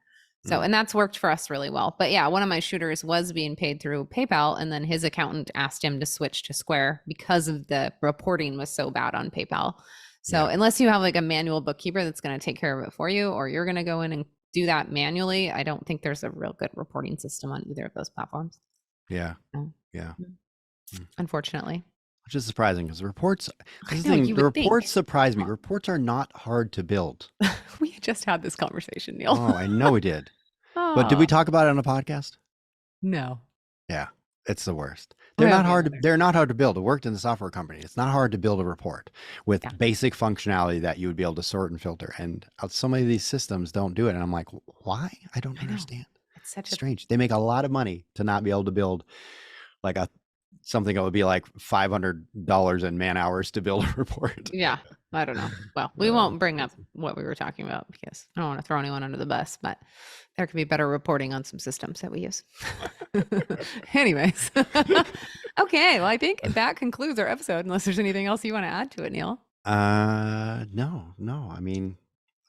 So, and that's worked for us really well. But yeah, one of my shooters was being paid through PayPal, and then his accountant asked him to switch to Square because of the reporting was so bad on PayPal. So unless you have like a manual bookkeeper that's going to take care of it for you, or you're going to go in and do that manually, I don't think there's a real good reporting system on either of those platforms. Yeah. So, Yeah. unfortunately. Which is surprising because reports, the reports surprise me. Reports are not hard to build. We just had this conversation, Neil. Oh, I know we did. But did we talk about it on a podcast? No. Yeah, it's the worst. They're not hard to build. I worked in a software company. It's not hard to build a report with basic functionality that you would be able to sort and filter. And so many of these systems don't do it. And I'm like, why? I don't understand. It's such strange. They make a lot of money to not be able to build like something that would be like $500 in man hours to build a report. Yeah, I don't know. Well, we won't bring up what we were talking about because I don't want to throw anyone under the bus, but there could be better reporting on some systems that we use. Anyways. Okay, well, I think that concludes our episode, unless there's anything else you want to add to it, Neil. No. I mean,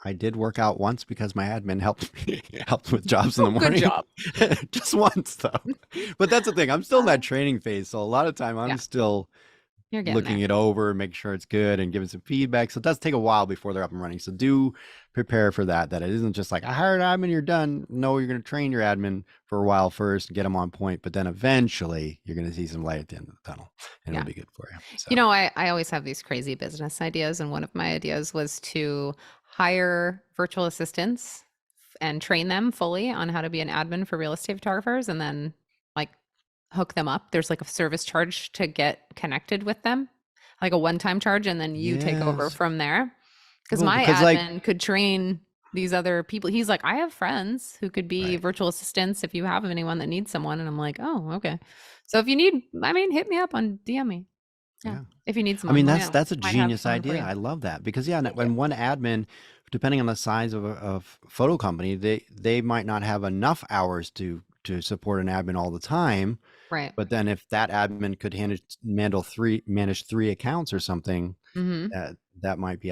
I did work out once because my admin helped with jobs in the morning. Good job. Just once though. But that's the thing. I'm still in that training phase. So a lot of time I'm still You're getting looking there. it over, making sure it's good and giving some feedback. So it does take a while before they're up and running. So do prepare for that, that it isn't just like, I hired an admin, you're done. No, you're going to train your admin for a while first and get them on point. But then eventually you're going to see some light at the end of the tunnel and Yeah. it'll be good for you. So, You know, I always have these crazy business ideas. And one of my ideas was to hire virtual assistants and train them fully on how to be an admin for real estate photographers and then like hook them up. There's like a service charge to get connected with them, like a one-time charge, and then you take over yes. from there. Because Well, my because, like- admin could train these other people. He's like, I have friends who could be Right. virtual assistants if you have anyone that needs someone. And I'm like, oh, okay. So if you need, I mean, hit me up on DM me. Yeah. If you need I someone. mean, let me know. that's a Might have genius someone for idea. you. I love that because yeah, Thank when you. one admin, depending on the size of a photo company, they might not have enough hours to support an admin all the time. Right. But then if that admin could manage three accounts or something, hmm that might be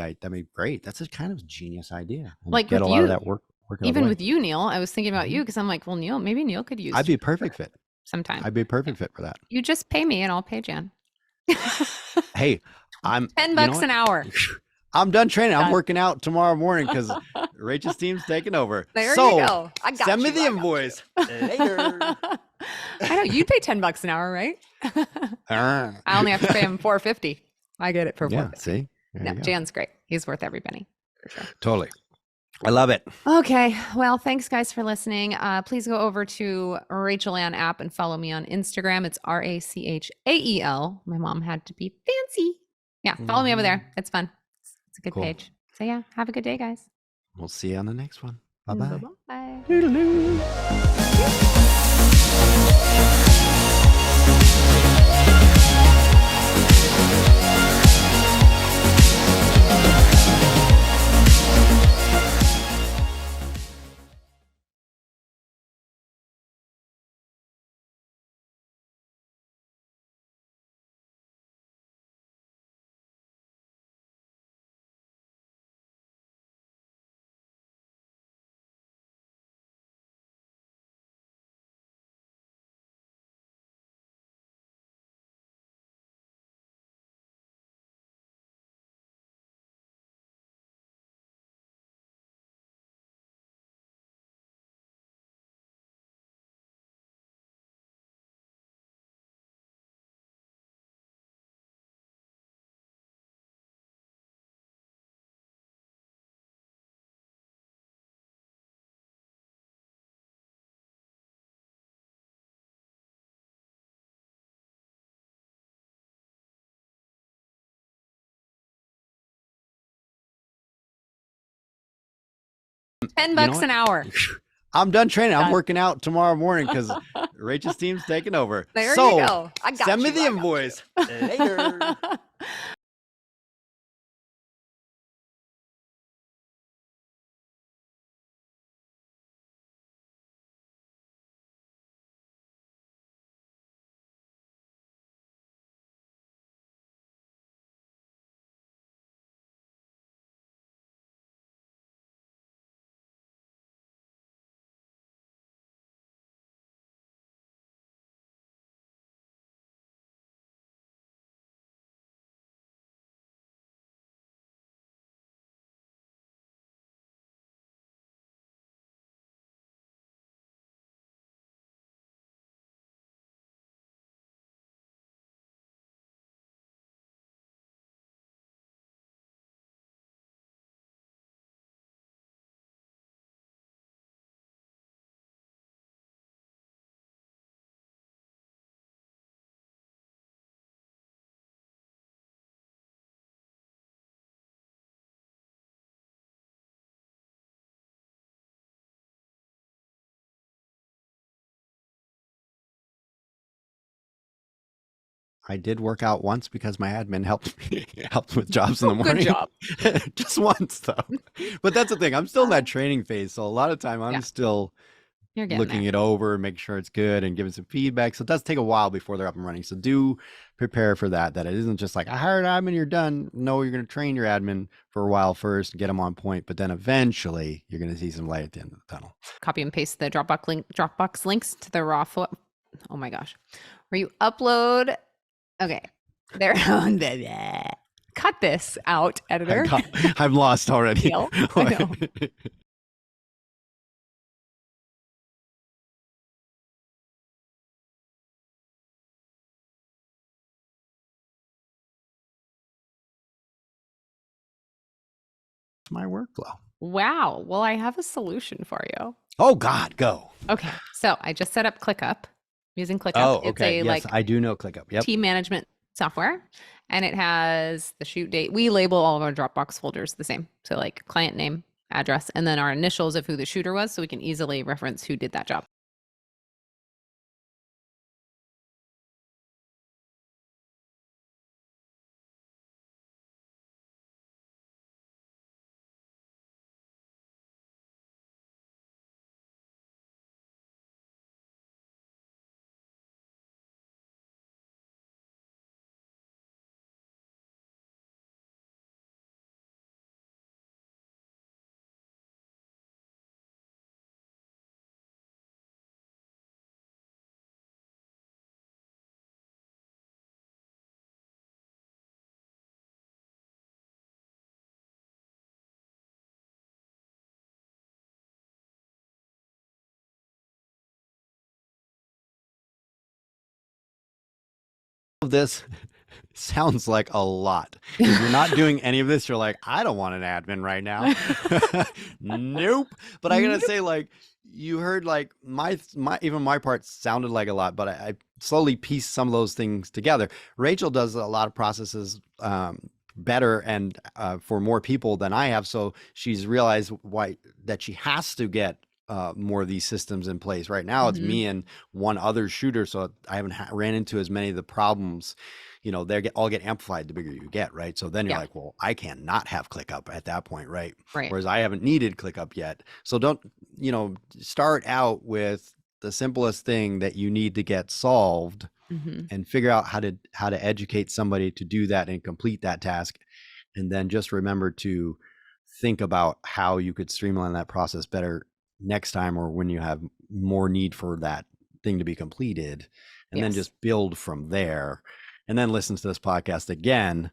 great. That's a kind of genius idea. And Like get with a lot of you, that work out of the even way. with you, Neil, I was thinking about Mhm. you because I'm like, well, Neil, maybe Neil could use I'd be a perfect fit. sometime. I'd be a perfect fit for that. You just pay me and I'll pay Jan. Hey, I'm $10 you know what? an hour. I'm done training. I'm Done. working out tomorrow morning because Rachel's team's taking over. There So you go. I got send me you. the I got invoice you. later. I know you'd pay $10 an hour, right? I only have to pay him $4.50. I get it for Yeah, $4.50. see? There No, you go. Jan's great. He's worth every penny for sure. Totally. I love it. Okay. Well, thanks guys for listening. Please go over to Rachel Ann app and follow me on Instagram. It's RACHAEL. My mom had to be fancy. Yeah. Follow me over there. It's fun. It's a good Cool. page. So yeah, have a good day, guys. We'll see you on the next one. Bye-bye. Bye. Toodaloo. $10 an hour. I'm done training. I'm Done. working out tomorrow morning because Rachel's team's taking over. There So you go. I got send me you. the I got invoice you. later. I did work out once because my admin helped me helped with jobs in the Good morning. job. Just once though. But that's the thing. I'm still in that training phase. So a lot of time I'm Yeah. still You're getting looking there. it over, make sure it's good and giving some feedback. So it does take a while before they're up and running. So do prepare for that, that it isn't just like, I hired an admin, you're done. No, you're going to train your admin for a while first and get them on point. But then eventually you're going to see some light at the end of the tunnel. Copy and paste the Dropbox links to the raw oh my gosh. Where you upload. Okay. There. Cut this out, editor. I'm lost already. Neil, I know. My workflow. Wow. Well, I have a solution for you. Oh God, go. Okay. So I just set up ClickUp using ClickUp. Oh, It's okay. a Yes, like I do know ClickUp. Yep. team management software, and it has the shoot date. We label all of our Dropbox folders the same. So like client name, address, and then our initials of who the shooter was, so we can easily reference who did that job. This sounds like a lot. If you're not doing any of this, you're like, I don't want an admin right now. Nope. But I gotta say, like, you heard like my even my part sounded like a lot, but I slowly pieced some of those things together. Rachel does a lot of processes better and for more people than I have, so she's realized why that she has to get more of these systems in place. Right now, it's me and one other shooter, so I haven't ran into as many of the problems. You know, they all get amplified the bigger you get, right? So then you're like, well, I can't not have ClickUp at that point, right? Right. Whereas I haven't needed ClickUp yet. So don't, start out with the simplest thing that you need to get solved and figure out how to educate somebody to do that and complete that task. And then just remember to think about how you could streamline that process better next time, or when you have more need for that thing to be completed, and then just build from there, and then listen to this podcast again.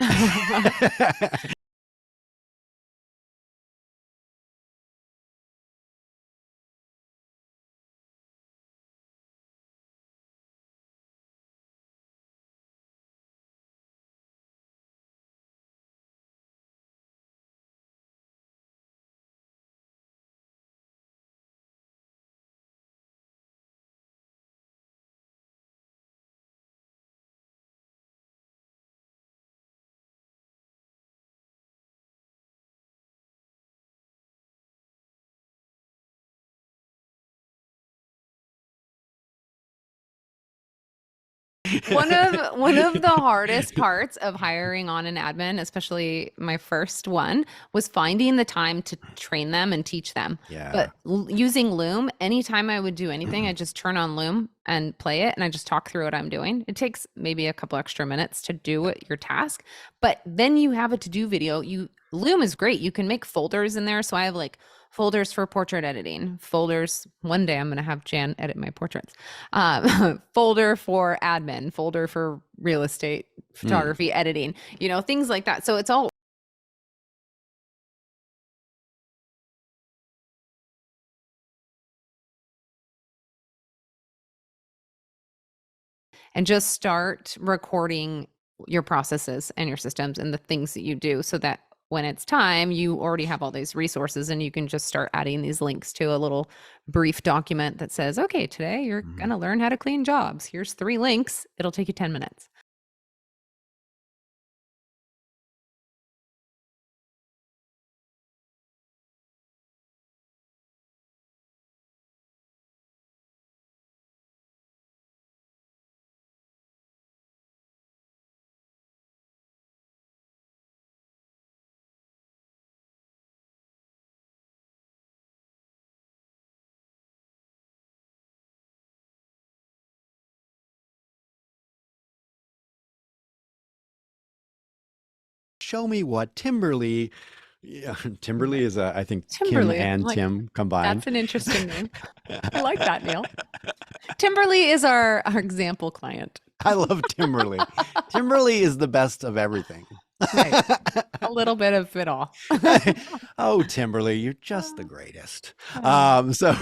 One of the hardest parts of hiring on an admin, especially my first one, was finding the time to train them and teach them. Yeah. But using Loom, anytime I would do anything, I just turn on Loom and play it, and I just talk through what I'm doing. It takes maybe a couple extra minutes to do your task, but then you have a to-do video. Loom is great. You can make folders in there. So I have like folders for portrait editing, folders. One day I'm going to have Jan edit my portraits. Folder for admin, folder for real estate, photography, editing, things like that. So it's all. And just start recording your processes and your systems and the things that you do, so that when it's time, you already have all these resources and you can just start adding these links to a little brief document that says, okay, today you're going to learn how to clean jobs. Here's 3 links. It'll take you 10 minutes. Show me what Timberly. Yeah, Timberly is I think Timberly, Kim and Tim combined. That's an interesting name. I like that, Neil. Timberly is our example client. I love Timberly. Timberly is the best of everything. Right. A little bit of it all. Oh, Timberly, you're just the greatest. Oh. So